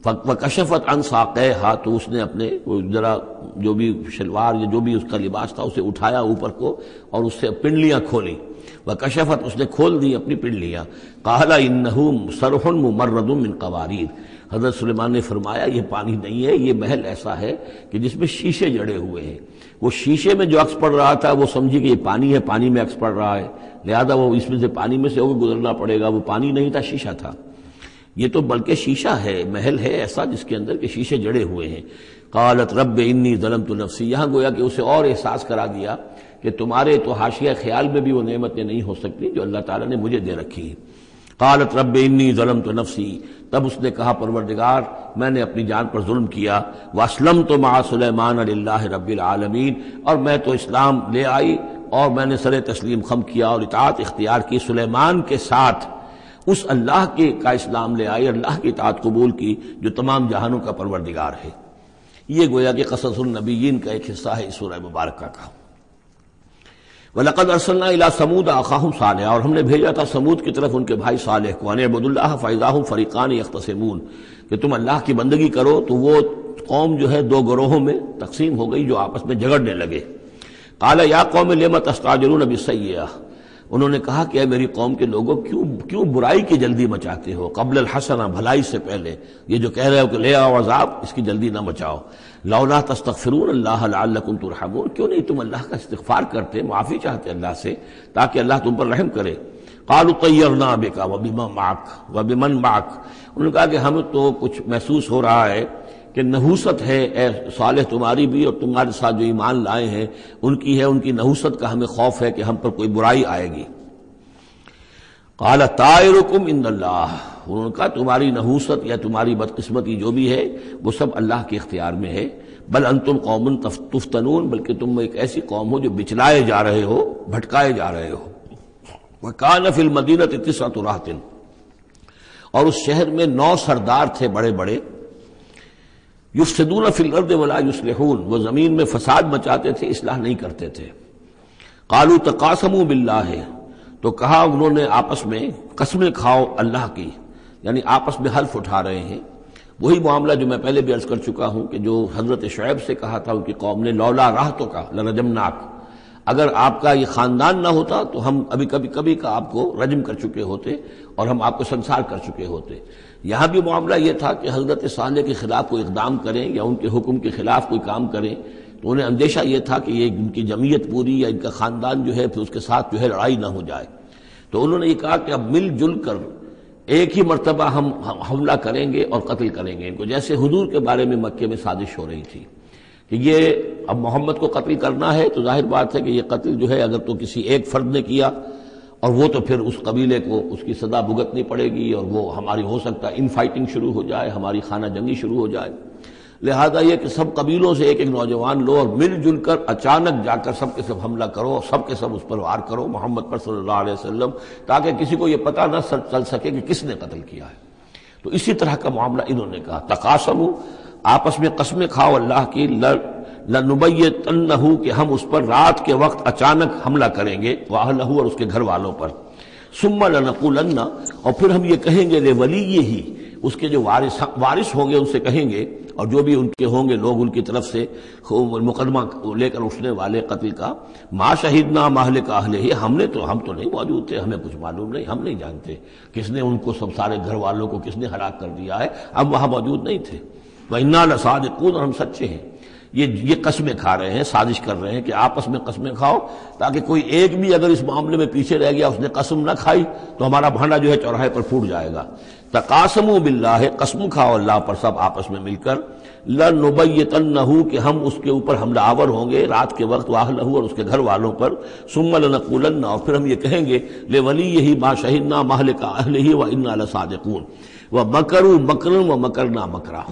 وکشفت عن ساقیہا، تو اس نے اپنے ذرا جو بھی شلوار یا جو بھی اس کا لباس تھا اسے اٹھایا اوپر کو اور اس سے پنڈلیاں کھولی۔ وکشفت، اس نے کھول دی اپنی پنڈلیاں۔ قال انہ صرح ممرد من قواریر، حضرت سلیمان نے فرمایا یہ پانی نہیں ہے، یہ محل ایسا ہے کہ جس میں شیشے جڑے ہوئے ہیں۔ وہ شیشے میں جو عکس پڑ رہا تھا وہ سمجھی کہ یہ پانی ہے، پانی میں عکس پڑ رہا ہے، لہذا وہ اس میں سے پانی میں سے ہو کے گزرنا پڑے گا، وہ پانی نہیں تھا، شیشہ تھا۔ یہ تو بلکہ شیشہ ہے، محل ہے ایسا جس کے اندر کے شیشے جڑے ہوئے ہیں۔ قالت رب انی ظلمت نفسی، یہاں گویا کہ اسے اور احساس کرا دیا کہ تمہارے تو حاشیہ خیال میں بھی وہ نعمتیں نہیں ہو سکتی جو اللہ تعالیٰ نے مجھے دے رکھی ہے۔ قالت رب انی ظلمت نفسی، تب اس نے کہا پروردگار میں نے اپنی جان پر ظلم کیا، واسلمت مع سلیمان للہ رب العالمین، اور میں تو اسلام لے آئی اور میں نے سر تسلیم خم کیا اور اطاعت اختیار کی سلیمان کے ساتھ اس اللہ کے کا اسلام لے آئے، اللہ کی اطاعت قبول کی جو تمام جہانوں کا پروردگار ہے۔ یہ گویا کہ قصص النبیین کا ایک حصہ ہے اس سورہ مبارکہ کا۔ وَلَقَدْ أَرْسَلْنَا إِلَىٰ ثَمُودَ أَخَاهُمْ صَالِحًا، اور ہم نے بھیجا تھا سمود کی طرف ان کے بھائی صالح کو، أَنِ اعْبُدُوا اللَّهَ فَإِذَا هُمْ فَرِيقَانِ يَخْتَصِمُونَ، کہ تم اللہ کی بندگی کرو تو وہ قوم جو ہے دو گروہوں میں تقسیم ہو گئی جو آپس میں جھگڑنے لگے۔ قَالَ يَا قَوْمِ لِمَ تَسْتَعْجِلُونَ بِالسَّيِّئَةِ، انہوں نے کہا کہ اے میری قوم کے لوگوں کیوں برائی کی جلدی مچاتے ہو، قبل الحسنہ، بھلائی سے پہلے، یہ جو کہہ رہے ہو کہ لے آؤ عذاب، اس کی جلدی نہ مچاؤ۔ لولا تستغفرون اللہ لعلکم ترحمون، کیوں نہیں تم اللہ کا استغفار کرتے، معافی چاہتے اللہ سے تاکہ اللہ تم پر رحم کرے۔ قالوا طیرنا بک وبمن معک، انہوں نے کہا کہ ہمیں تو کچھ محسوس ہو رہا ہے کہ نحوست ہے اے صالح تمہاری بھی، اور تمہارے ساتھ جو ایمان لائے ہیں ان کی ہے، ان کی نحوست کا ہمیں خوف ہے کہ ہم پر کوئی برائی آئے گی۔ قال طائرکم عند اللہ، انہوں نے کہا تمہاری نحوست یا تمہاری بدقسمتی جو بھی ہے وہ سب اللہ کے اختیار میں ہے۔ بل انتم قوم تفتنون، بلکہ تم ایک ایسی قوم ہو جو بچلائے جا رہے ہو، بھٹکائے جا رہے ہو۔ وکان فی المدینۃ 9 رہط، اور اس شہر میں 9 سردار تھے بڑے بڑے، یفسدون فی الارض ولا یصلحون، وہ زمین میں فساد مچاتے تھے، اصلاح نہیں کرتے تھے۔ قالوا تقاسموا باللہ، تو کہا انہوں نے آپس میں قسمیں کھاؤ اللہ کی، یعنی آپس میں حلف اٹھا رہے ہیں۔ وہی معاملہ جو میں پہلے بھی عرض کر چکا ہوں کہ جو حضرت شعیب سے کہا تھا ان کی قوم نے، لولا رہتک لرجمناک، اگر آپ کا یہ خاندان نہ ہوتا تو ہم ابھی کبھی کا آپ کو رجم کر چکے ہوتے اور ہم آپ کو سنسار کر چکے ہوتے۔ یہاں بھی معاملہ یہ تھا کہ حضرت صالح کے خلاف کوئی اقدام کریں یا ان کے حکم کے خلاف کوئی کام کریں تو انہیں اندیشہ یہ تھا کہ یہ ان کی جمعیت پوری یا ان کا خاندان جو ہے پھر اس کے ساتھ جو ہے لڑائی نہ ہو جائے۔ تو انہوں نے یہ کہا کہ اب مل جل کر ایک ہی مرتبہ ہم حملہ کریں گے اور قتل کریں گے ان کو، جیسے حضور کے بارے میں مکے میں سازش ہو رہی تھی کہ یہ اب محمد کو قتل کرنا ہے، تو ظاہر بات ہے کہ یہ قتل جو ہے اگر تو کسی ایک فرد نے کیا اور وہ تو پھر اس قبیلے کو اس کی سزا بھگتنی پڑے گی، اور وہ ہماری ہو سکتا ہے ان فائٹنگ شروع ہو جائے، ہماری خانہ جنگی شروع ہو جائے۔ لہذا یہ کہ سب قبیلوں سے ایک ایک نوجوان لو اور مل جل کر اچانک جا کر سب کے سب حملہ کرو، سب کے سب اس پر وار کرو محمد پر صلی اللہ علیہ وسلم، تاکہ کسی کو یہ پتہ نہ چل سکے کہ کس نے قتل کیا ہے۔ تو اسی طرح کا معاملہ انہوں نے کہا، تقاسموا، آپس میں قسمیں کھاؤ اللہ کی، لنبیتنہ، کہ ہم اس پر رات کے وقت اچانک حملہ کریں گے، واہلہ، اور اس کے گھر والوں پر، ثم لنقولن، اور پھر ہم یہ کہیں گے لولیہ، اس کے جو وارث ہوں گے ان سے کہیں گے، اور جو بھی ان کے ہوں گے لوگ ان کی طرف سے مقدمہ لے کر اٹھنے والے قتل کا، ما شہدنا مہلک اہلہ، ہم تو نہیں موجود تھے، ہمیں کچھ معلوم نہیں، ہم نہیں جانتے کس نے ان کو سب سارے گھر والوں کو کس نے ہلاک کر دیا ہے، ہم وہاں موجود نہیں تھے۔ وَإِنَّا لَصَادِقُونَ، اور ہم سچے ہیں۔ یہ قسمیں کھا رہے ہیں، سازش کر رہے ہیں کہ آپس میں قسمیں کھاؤ تاکہ کوئی ایک بھی اگر اس معاملے میں پیچھے رہ گیا، اس نے قسم نہ کھائی تو ہمارا بھانڈا جو ہے چوراہے پر پھوٹ جائے گا۔ تقاسموا باللہ، قسم کھاؤ اللہ پر سب آپس میں مل کر، لنبیتنہ، کہ ہم اس کے اوپر حملہ آور ہوں گے رات کے وقت، واہلہ، اور اس کے گھر والوں پر، ثم لنقولن، اور پھر ہم یہ کہیں گے لولیہ ما شہدنا مہلک اہلہ وإنا لصادقون، ومکروا مکرا ومکرنا مکرا،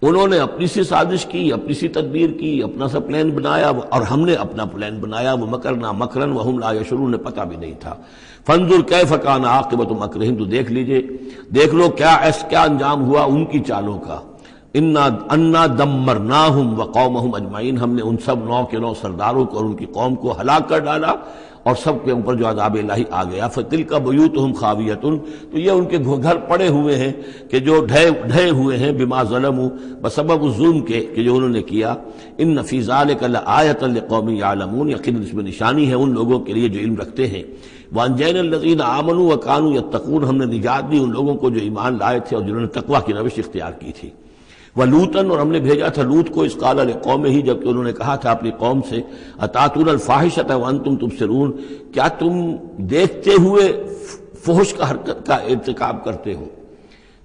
انہوں نے اپنی سی سازش کی، اپنی سی تدبیر کی، اپنا سا پلان بنایا، اور ہم نے اپنا پلان بنایا، وہ مکرنا مکرن وہم لا یشعرون، پتہ بھی نہیں تھا۔ فانظر کیف کان عاقبۃ مکرہم، تو دیکھ لو کیا انجام ہوا ان کی چالوں کا۔ انا دمرناہم وقومہم اجمعین، ہم نے ان سب 9 کے 9 سرداروں کو اور ان کی قوم کو ہلاک کر ڈالا، اور سب کے اوپر جو عذاب الہی آ گیا۔ فتلک بیوتہم خاویۃ، تو یہ ان کے گھر پڑے ہوئے ہیں کہ جو ڈھے ہوئے ہیں، بما ظلموا، بسبب الظلم کے کہ جو انہوں نے کیا۔ ان فی ذلک لآیۃ لقوم یعلمون، یقیناً اس میں نشانی ہے ان لوگوں کے لیے جو علم رکھتے ہیں۔ وانجینا الذین آمنوا وکانوا یتقون، ہم نے نجات دی ان لوگوں کو جو ایمان لائے تھے اور جنہوں نے تقویٰ کی روش اختیار کی تھی۔ وَلُوطًا، اور ہم نے بھیجا تھا لوط کو، اذ قال لقومہ، جبکہ انہوں نے کہا تھا اپنی قوم سے، اتاتون الفاحشۃ وانتم تبصرون، کیا تم دیکھتے ہوئے فحش کا حرکت کا ارتکاب کرتے ہو؟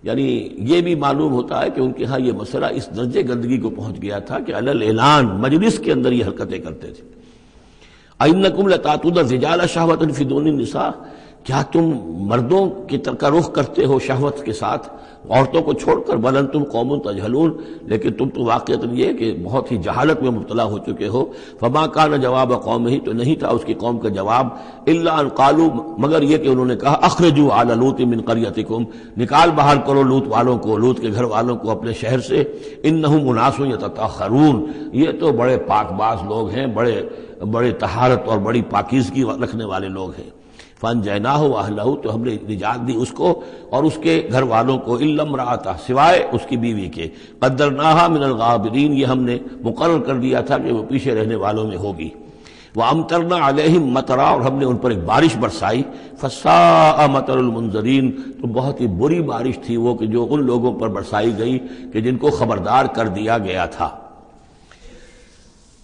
یعنی یہ بھی معلوم ہوتا ہے کہ ان کے ہاں یہ مسئلہ اس درجے گندگی کو پہنچ گیا تھا کہ علی الاعلان مجلس کے اندر یہ حرکتیں کرتے تھے۔ اَإِنَّكُمْ لَتَأْتُونَ الرِّجَالَ شَهْوَةً فِي دُونِ النِّسَاءِ، کیا تم مردوں کی طرح کا رخ کرتے ہو شہوت کے ساتھ عورتوں کو چھوڑ کر؟ بل انتم قوم تجہلون، لیکن تم تو واقعتاً یہ کہ بہت ہی جہالت میں مبتلا ہو چکے ہو۔ فما کان جواب قومہ، تو نہیں تھا اس کی قوم کا جواب، الا ان قالوا، مگر یہ کہ انہوں نے کہا اخرجوا آل لوط من قریتکم، نکال باہر کرو لوط والوں کو، لوط کے گھر والوں کو اپنے شہر سے، انہم اناس یتطہرون، یہ تو بڑے پاک باز لوگ ہیں، بڑے طہارت اور بڑی پاکیزگی رکھنے والے لوگ ہیں۔ فانجیناہ واہلہ، تو ہم نے نجات دی اس کو اور اس کے گھر والوں کو، الا امرأتہ، سوائے اس کی بیوی کے، قدرناہا من الغابرین، یہ ہم نے مقرر کر دیا تھا کہ وہ پیچھے رہنے والوں میں ہوگی۔ وامطرنا علیہم مطرا، اور ہم نے ان پر ایک بارش برسائی، فساء مطر المنذرین، تو بہت ہی بری بارش تھی وہ کہ جو ان لوگوں پر برسائی گئی کہ جن کو خبردار کر دیا گیا تھا۔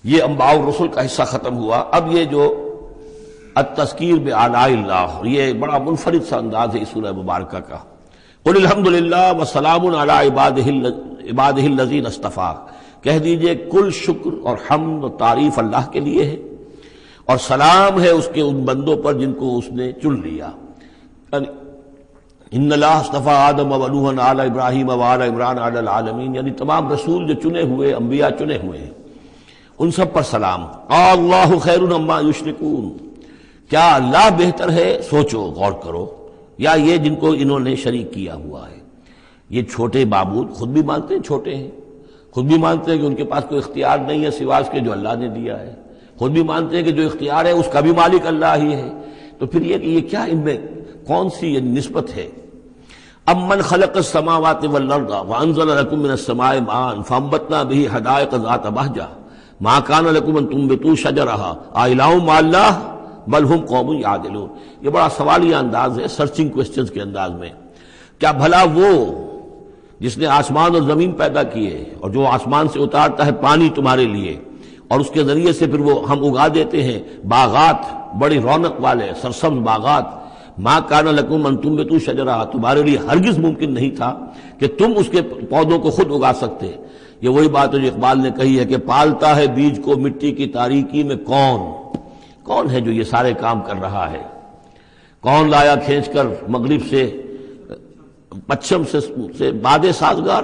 یہ انباء الرسل کا حصہ ختم ہوا۔ اب یہ جو التذکیر بآلاء اللہ، یہ بڑا منفرد سا انداز ہے اس سورہ مبارکہ کا۔ قل الحمدللہ وسلام علی عبادہ الذین اصطفیٰ، کہہ دیجئے کل شکر اور حمد و تعریف اللہ کے لیے ہے، اور سلام ہے اس کے ان بندوں پر جن کو اس نے چن لیا۔ ان اللہ اصطفیٰ آدم و نوحا علی ابراہیم و علی عمران علی العالمین، یعنی تمام رسول جو چنے ہوئے، انبیاء چنے ہوئے ہیں، ان سب پر سلام۔ اللہ خیر عما یشرکون، کیا اللہ بہتر ہے، سوچو غور کرو، یا یہ جن کو انہوں نے شریک کیا ہوا ہے۔ یہ چھوٹے معبود خود بھی مانتے ہیں چھوٹے ہیں، خود بھی مانتے ہیں کہ ان کے پاس کوئی اختیار نہیں ہے سوائے اس کے جو اللہ نے دیا ہے، خود بھی مانتے ہیں کہ جو اختیار ہے اس کا بھی مالک اللہ ہی ہے، تو پھر یہ کہ یہ کیا ان میں کون سی یہ نسبت ہے؟ امن خلق السماوات والارض وانزل لكم من السماء ماء فانبتنا به حدائق ذات بہجہ ما كان لكم ان تنبتوا شجرها الہ مع اللہ بل ہم قوم یعدلون۔ یہ بڑا سوالیہ انداز ہے، سرچنگ کوسچنز کے انداز میں۔ کیا بھلا وہ جس نے آسمان اور زمین پیدا کیے اور جو آسمان سے اتارتا ہے پانی تمہارے لیے، اور اس کے ذریعے سے پھر وہ ہم اگا دیتے ہیں باغات، بڑی رونق والے سرسبز باغات، ما کان لکم ان تنبتوا شجرہا، تمہارے لیے ہرگز ممکن نہیں تھا کہ تم اس کے پودوں کو خود اگا سکتے۔ یہ وہی بات ہے جو اقبال نے کہی ہے کہ پالتا ہے بیج کو مٹی کی تاریکی میں کون ہے جو یہ سارے کام کر رہا ہے؟ کون لایا کھینچ کر مغرب سے پچھم سے باد سازگار،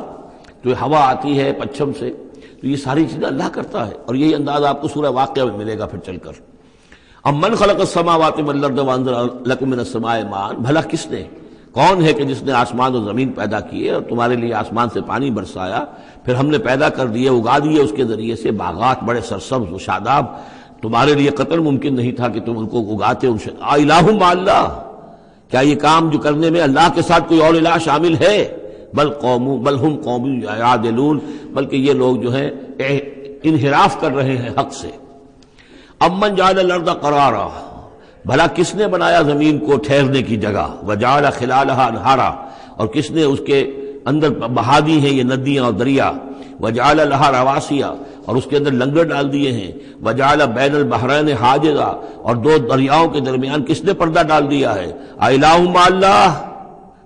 تو ہوا آتی ہے پچھم سے، تو یہ ساری چیزیں اللہ کرتا ہے، اور یہی انداز آپ کو سورہ واقعہ میں ملے گا پھر چل کر۔ امن خلق السماوات والارض وانزل لكم من السماء ماء، بھلا کس نے، کون ہے کہ جس نے آسمان اور زمین پیدا کیے اور تمہارے لیے آسمان سے پانی برسایا، پھر ہم نے پیدا کر دیے، اگا دیے اس کے ذریعے سے باغات بڑے سرسبز و شاداب، تمہارے لیے قطر ممکن نہیں تھا کہ تم ان کو اگاتے۔ الہ مع اللہ، کیا یہ کام جو کرنے میں اللہ کے ساتھ کوئی اور الہ شامل ہے؟ بل ہم قوم یعدلون، بلکہ یہ لوگ جو ہیں انحراف کر رہے ہیں حق سے۔ امن جعل الارض قرارا، بھلا کس نے بنایا زمین کو ٹھہرنے کی جگہ، وجعل خلالها انہارا، اور کس نے اس کے اندر بہا دی ہیں یہ ندیاں اور دریا، وجعل لها رواسیا، اور اس کے اندر لنگر ڈال دیے ہیں، وجعل بین البحرین حاجزا، اور دو دریاؤں کے درمیان کس نے پردہ ڈال دیا ہے؟ الہ مع اللہ،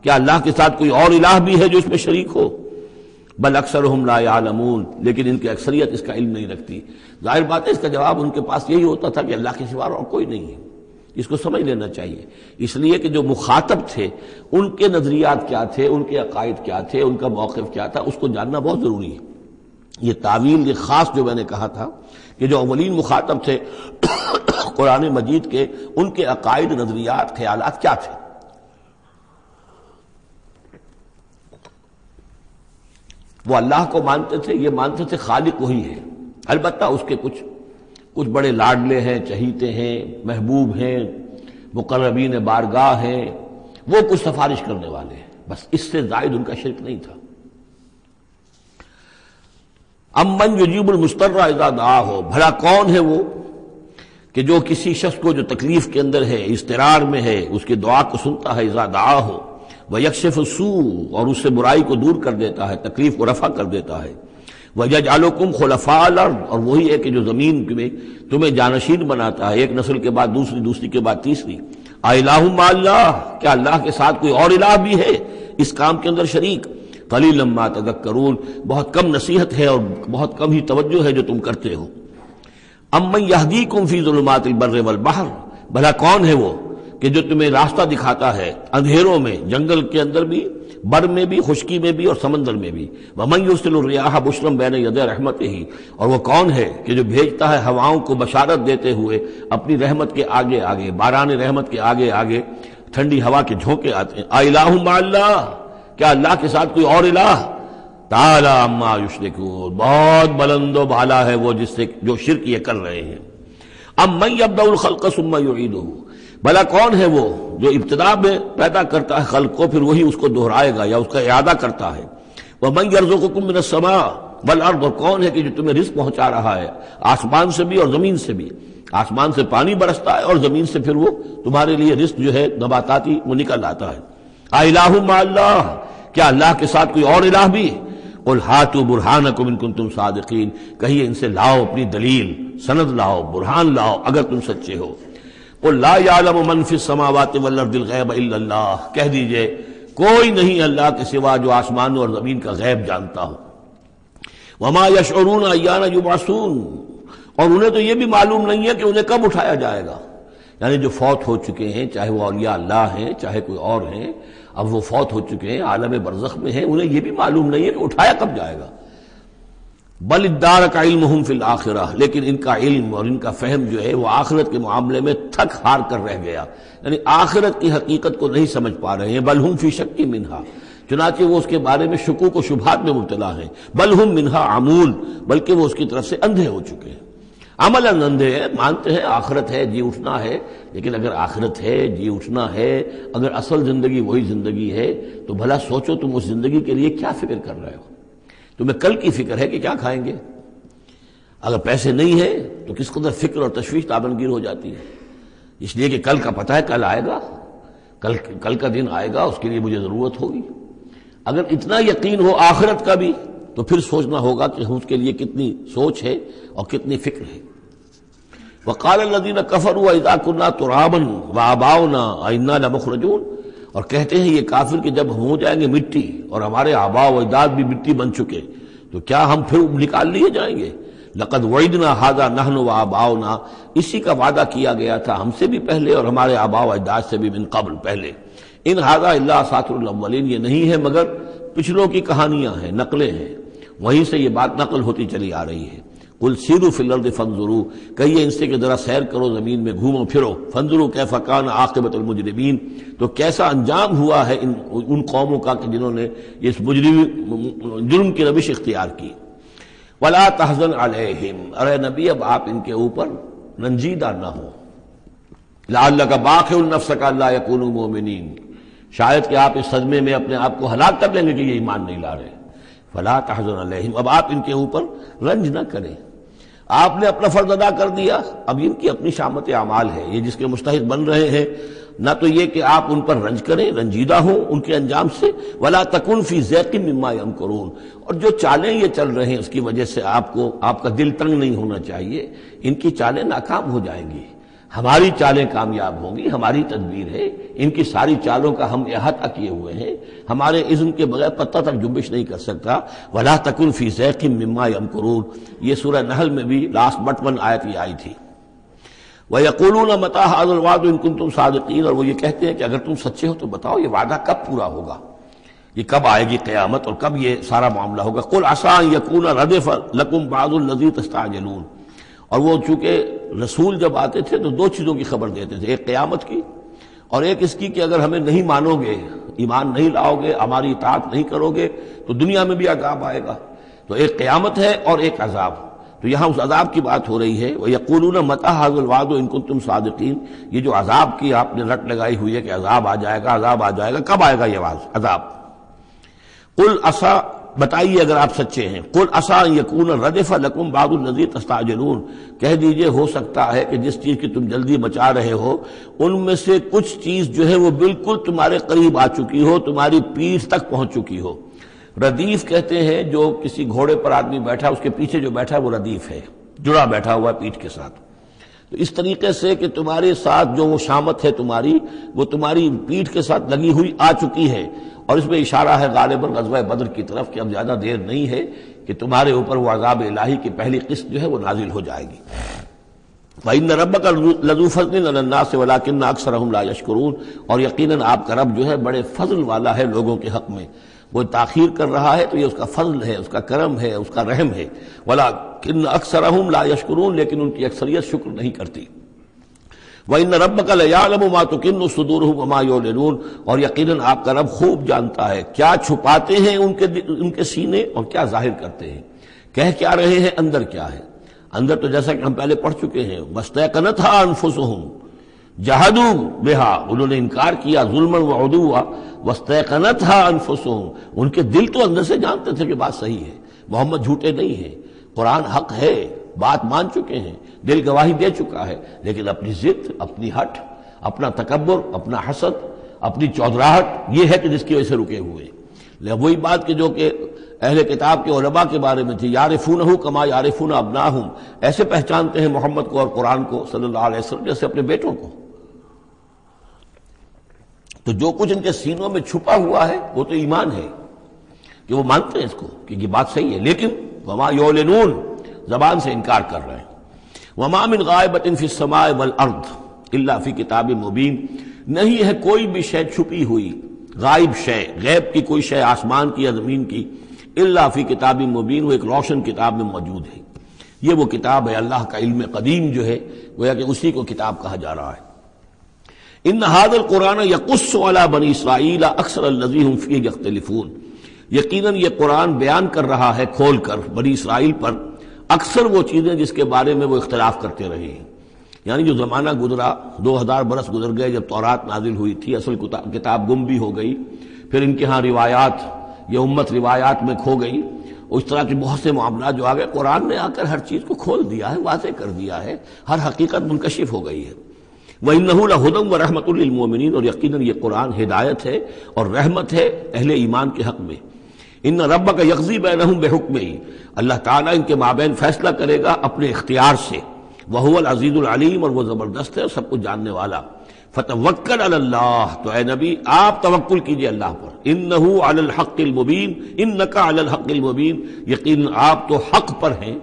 کیا اللہ کے ساتھ کوئی اور الہ بھی ہے جو اس میں شریک ہو؟ بل اکثرہم لا یعلمون، لیکن ان کی اکثریت اس کا علم نہیں رکھتی۔ ظاہر بات ہے اس کا جواب ان کے پاس یہی ہوتا تھا کہ اللہ کے سوا اور کوئی نہیں ہے، اس کو سمجھ لینا چاہیے، اس لیے کہ جو مخاطب تھے ان کے نظریات کیا تھے، ان کے عقائد کیا تھے، ان کا موقف کیا تھا، اس کو جاننا بہت ضروری ہے۔ یہ تعویل یہ خاص جو میں نے کہا تھا کہ جو اولین مخاطب تھے قرآن مجید کے، ان کے عقائد، نظریات، خیالات کیا تھے۔ وہ اللہ کو مانتے تھے، یہ مانتے تھے خالق وہی ہے، البتہ اس کے کچھ بڑے لاڈلے ہیں، چہیتے ہیں، محبوب ہیں، مقربین بارگاہ ہیں، وہ کچھ سفارش کرنے والے ہیں، بس اس سے زائد ان کا شرک نہیں تھا۔ امن یجیب المضطر اذا دعاہ، بھلا کون ہے وہ کہ جو کسی شخص کو جو تکلیف کے اندر ہے، اضطرار میں ہے، اس کی دعا کو سنتا ہے، اذا دعاہ ویکشف السوء، اور اس سے برائی کو دور کر دیتا ہے، تکلیف کو رفع کر دیتا ہے، وَيَجْعَلُكُمْ خُلَفَاءَ الْأَرْضِ، اور وہی ہے کہ جو زمین میں تمہیں جانشین بناتا ہے، ایک نسل کے بعد دوسری، دوسری کے بعد تیسری۔ الہ مع اللہ، کیا اللہ کے ساتھ کوئی اور الہ بھی ہے اس کام کے اندر شریک؟ قلیلا ما تذکرون، بہت کم نصیحت ہے اور بہت کم ہی توجہ ہے جو تم کرتے ہو۔ امن یہدیکم فی ظلمات البر والبحر، بھلا کون ہے وہ کہ جو تمہیں راستہ دکھاتا ہے اندھیروں میں، جنگل کے اندر بھی، بر میں بھی، خشکی میں بھی اور سمندر میں بھی. وَمَن يُرْسِلُ الرِّيَاحَ بُشْرًا بَيْنَ يَدَيْ رَحْمَتِهِ، اور وہ کون ہے کہ جو بھیجتا ہے ہواؤں کو بشارت دیتے ہوئے اپنی رحمت کے آگے آگے، باران رحمت کے آگے آگے ٹھنڈی ہوا کے جھونکے آتے ہیں. اَإِلَٰهٌ مَّعَ اللَّهِ، کیا اللہ کے ساتھ کوئی اور الہ؟ تعالیٰ عما یشرکون، بہت بلند و بالا ہے وہ جس سے جو شرک یہ کر رہے ہیں. امن یبدأ الخلق ثم یعیدہ، بھلا کون ہے وہ جو ابتدا میں پیدا کرتا ہے خلق کو پھر وہی اس کو دہرائے گا یا اس کا اعادہ کرتا ہے. ومن یرزقکم من السماء والارض، اور کون ہے کہ جو تمہیں رزق پہنچا رہا ہے آسمان سے بھی اور زمین سے بھی. آسمان سے پانی برستا ہے اور زمین سے پھر وہ تمہارے لیے رزق جو ہے نباتاتی وہ نکل آتا ہے. اِلٰہٌ مع اللہ، کیا اللہ کے ساتھ کوئی اور الہ بھی؟ قل ہاتوا برہانکم ان کنتم صادقین، کہیے ان سے لاؤ اپنی دلیل، سند لاؤ، برہان لاؤ اگر تم سچے ہو. قل لا یعلم من فی السماوات والارض الغیب الا اللہ، کہہ دیجئے کوئی نہیں اللہ کے سوا جو آسمانوں اور زمین کا غیب جانتا ہو. وما یشعرون ایان یبعثون، اور انہیں تو یہ بھی معلوم نہیں ہے کہ انہیں کب اٹھایا جائے گا. یعنی جو فوت ہو چکے ہیں، چاہے وہ اولیاء اللہ ہیں چاہے کوئی اور ہیں، اب وہ فوت ہو چکے ہیں، عالم برزخ میں ہیں، انہیں یہ بھی معلوم نہیں ہے کہ اٹھایا کب جائے گا. بل ادارک علمہم فی الآخرہ، لیکن ان کا علم اور ان کا فہم جو ہے وہ آخرت کے معاملے میں تھک ہار کر رہ گیا، یعنی آخرت کی حقیقت کو نہیں سمجھ پا رہے ہیں. بل ہم فی شک منہا، چنانچہ وہ اس کے بارے میں شکوک و شبہات میں مبتلا ہیں. بل ہم منہا عمون، بلکہ وہ اس کی طرف سے اندھے ہو چکے ہیں. عملاً اندھے ہیں، مانتے ہیں آخرت ہے، جی اٹھنا ہے، لیکن اگر آخرت ہے، جی اٹھنا ہے، اگر اصل زندگی وہی زندگی ہے تو بھلا سوچو تم اس زندگی کے لیے کیا فکر کر رہے ہو؟ تمہیں کل کی فکر ہے کہ کیا کھائیں گے؟ اگر پیسے نہیں ہے تو کس قدر فکر اور تشویش تابنگیر ہو جاتی ہے، اس لیے کہ کل کا پتہ ہے کل آئے گا، کل کا دن آئے گا، اس کے لیے مجھے ضرورت ہوگی. اگر اتنا یقین ہو آخرت کا بھی تو پھر سوچنا ہوگا کہ اس کے لیے کتنی سوچ ہے اور کتنی فکر ہے. وقال الذين كفروا اذا كنا ترابا وآباؤنا أئنا لمخرجون، اور کہتے ہیں یہ کافر کہ جب ہم ہو جائیں گے مٹی اور ہمارے آباء و اجداد بھی مٹی بن چکے تو کیا ہم پھر نکال لیے جائیں گے؟ لقد وعدنا هذا نحن وآباؤنا، اسی کا وعدہ کیا گیا تھا ہم سے بھی پہلے اور ہمارے آباء و اجداد سے بھی من قبل پہلے. ان هذا الا اساطیر الاولین، یہ نہیں ہے مگر پچھلوں کی کہانیاں ہیں، نقلیں ہیں، وہیں سے یہ بات نقل ہوتی چلی آ رہی ہے. قل سیروا فی الارض فانظروا، کہیے ان سے کہ ذرا سیر کرو زمین میں، گھومو پھرو. فانظروا کیف کان عاقبۃ المجرمین، تو کیسا انجام ہوا ہے ان قوموں کا کہ جنہوں نے اس جرم کی روش اختیار کی. ولا تحزن علیہم، ارے نبی اب آپ ان کے اوپر رنجیدہ نہ ہو. لعلک باخع نفسک الا یکونوا مؤمنین، شاید کہ آپ اس صدمے میں اپنے آپ کو ہلاک کر لیں گے کہ یہ ایمان نہیں لا رہے. فلا تحزن علیہم، اب آپ ان کے اوپر رنج نہ کریں. آپ نے اپنا فرض ادا کر دیا، اب ان کی اپنی شامت اعمال ہے، یہ جس کے مستحق بن رہے ہیں. نہ تو یہ کہ آپ ان پر رنج کریں، رنجیدہ ہوں ان کے انجام سے. ولا تکن فی ضیق مما یمکرون، اور جو چالیں یہ چل رہے ہیں اس کی وجہ سے آپ کا دل تنگ نہیں ہونا چاہیے. ان کی چالیں ناکام ہو جائیں گی، ہماری چالیں کامیاب ہوں گی، ہماری تدبیر ہے. ان کی ساری چالوں کا ہم احاطہ کیے ہوئے ہیں، ہمارے اذن کے بغیر پتہ تک جنبش نہیں کر سکتا. ولا تکن فی ضیق مما یمکرون، یہ سورہ نحل میں بھی لاسٹ بٹ 1 آیت یہ آئی تھی. وَيَقُولُونَ مَتَىٰ هَٰذَا الْوَعْدُ إِن كُنتُمْ صَادِقِينَ، اور وہ یہ کہتے ہیں کہ اگر تم سچے ہو تو بتاؤ یہ وعدہ کب پورا ہوگا، یہ کب آئے گی قیامت اور کب یہ سارا معاملہ ہوگا. قُلْ عَسَىٰ أَن يَكُونَ رَدِفَ لَكُمْ بَعْضُ الَّذِي تَسْتَعْجِلُونَ، اور وہ چونکہ رسول جب آتے تھے تو 2 چیزوں کی خبر دیتے تھے، ایک قیامت کی اور ایک اس کی کہ اگر ہمیں نہیں مانو گے، ایمان نہیں لاؤ گے، ہماری اطاعت نہیں کرو گے تو دنیا میں بھی عذاب آئے گا. تو ایک قیامت ہے اور ایک عذاب. تو یہاں اس عذاب کی بات ہو رہی ہے. وَيَقُولُونَ مَتَىٰ هَٰذَا الْوَعْدُ إِن كُنتُمْ صَادِقِينَ، یہ جو عذاب کی آپ نے رٹ لگائی ہوئی ہے کہ عذاب آ جائے گا، عذاب آ جائے گا، کب آئے گا یہ عذاب؟ قُلْ عَسَىٰ، بتائیے اگر آپ سچے ہیں. قُلْ عَسَىٰ أَن يَكُونَ رَدِفَ لَكُمْ بَعْضُ الَّذِي تَسْتَعْجِلُونَ، کہہ دیجئے ہو سکتا ہے کہ جس چیز کی تم جلدی مچا رہے ہو ان میں سے کچھ چیز جو ہے وہ بالکل تمہارے قریب آ چکی ہو، تمہاری پیٹھ تک پہنچ چکی ہو. ردیف کہتے ہیں جو کسی گھوڑے پر آدمی بیٹھا اس کے پیچھے جو بیٹھا ہے وہ ردیف ہے، جڑا بیٹھا ہوا ہے پیٹھ کے ساتھ. تو اس طریقے سے کہ تمہارے ساتھ جو وہ شامت ہے تمہاری، وہ تمہاری پیٹھ کے ساتھ لگی ہوئی آ چکی ہے. اور اس میں اشارہ ہے غالباً غزوہ بدر کی طرف کہ اب زیادہ دیر نہیں ہے کہ تمہارے اوپر وہ عذاب الہی کی پہلی قسط جو ہے وہ نازل ہو جائے گی. وَإِنَّ رَبَّكَ لَذُو فَضْلٍ عَلَى النَّاسِ وَلَٰكِنَّ أَكْثَرَهُمْ لَا يَشْكُرُونَ، اور یقیناً آپ کا رب جو ہے بڑے فضل والا ہے لوگوں کے حق میں، وہ تاخیر کر رہا ہے تو یہ اس کا فضل ہے، اس کا کرم ہے، اس کا رحم ہے، وَلَٰكِنَّ أَكْثَرَهُمْ لَا يَشْكُرُونَ، لیکن ان کی اکثریت شکر نہیں کرتی۔ وَإِنَّ رَبَّكَ لَيَعْلَمُ مَا تُكِنُّ صُدُورُهُمْ وَمَا يُعْلِنُونَ، اور یقیناً آپ کا رب خوب جانتا ہے کیا چھپاتے ہیں ان کے سینے اور کیا ظاہر کرتے ہیں، کہہ کیا رہے ہیں، اندر کیا ہے۔ اندر تو جیسا کہ ہم پہلے پڑھ چکے ہیں، وَاسْتَيْقَنَتْهَا أَنفُسُهُمْ جَحَدُوا بِهَا، انہوں نے انکار کیا ظلمًا وعدوا، وَاسْتَيْقَنَتْهَا أَنفُسُهُمْ، ان کے دل تو اندر سے جانتے تھے کہ بات صحیح ہے، محمد جھوٹے نہیں ہیں، قرآن حق ہے، بات مان چکے ہیں، دل گواہی دے چکا ہے، لیکن اپنی ضد، اپنی ہٹ، اپنا تکبر، اپنا حسد، اپنی چودراہٹ، یہ ہے کہ جس کی وجہ سے رکے ہوئے۔ وہی بات کہ جو کہ اہل کتاب کے علماء کے بارے میں تھی، یعرفونہ کما یعرفون ابناہم، ایسے پہچانتے ہیں محمد کو اور قرآن کو صلی اللہ علیہ وسلم جیسے اپنے بیٹوں کو۔ تو جو کچھ ان کے سینوں میں چھپا ہوا ہے وہ تو ایمان ہے کہ وہ مانتے ہیں اس کو کہ یہ بات صحیح ہے، لیکن وما یعلنون، زبان سے انکار کر رہے ہیں۔ وما من غائبۃ فی السماء والارض الا فی کتاب مبین، نہیں ہے کوئی بھی شے چھپی ہوئی، غائب شے، غیب کی کوئی شے آسمان کی یا زمین کی، الا فی کتاب مبین، وہ ایک روشن کتاب میں موجود ہے۔ یہ وہ کتاب ہے اللہ کا علم قدیم جو ہے، گویا کہ اسی کو کتاب کہا جا رہا ہے۔ ان ھذا القرآن یقص علی بنی اسرائیل اکثر الذی ھم فیہ یختلفون، یقیناً یہ قرآن بیان کر رہا ہے کھول کر بنی اسرائیل پر اکثر وہ چیزیں جس کے بارے میں وہ اختلاف کرتے رہے ہیں۔ یعنی جو زمانہ گزرا، 2000 برس گزر گئے جب تورات نازل ہوئی تھی، اصل کتاب گم بھی ہو گئی، پھر ان کے ہاں روایات، یہ امت روایات میں کھو گئی، اس طرح کے بہت سے معاملات جو آ گئے، قرآن نے آ کر ہر چیز کو کھول دیا ہے، واضح کر دیا ہے، ہر حقیقت منکشف ہو گئی ہے۔ وَإِنَّهُ لَهُدًى وَرَحْمَةٌ لِّلْمُؤْمِنِينَ، اور یقیناً یہ قرآن ہدایت ہے اور رحمت ہے اہل ایمان کے حق میں۔ ان ربک یقضی بینہم بحکمہ، اللہ تعالیٰ ان کے مابین فیصلہ کرے گا اپنے اختیار سے، وہو العزیز العلیم، اور وہ زبردست ہے اور سب کچھ جاننے والا۔ فتوکل علی اللہ، تو اے نبی آپ توکل کیجئے اللہ پر، انہ علی الحق المبین، انک علی الحق المبین، یقیناً آپ تو حق پر ہیں،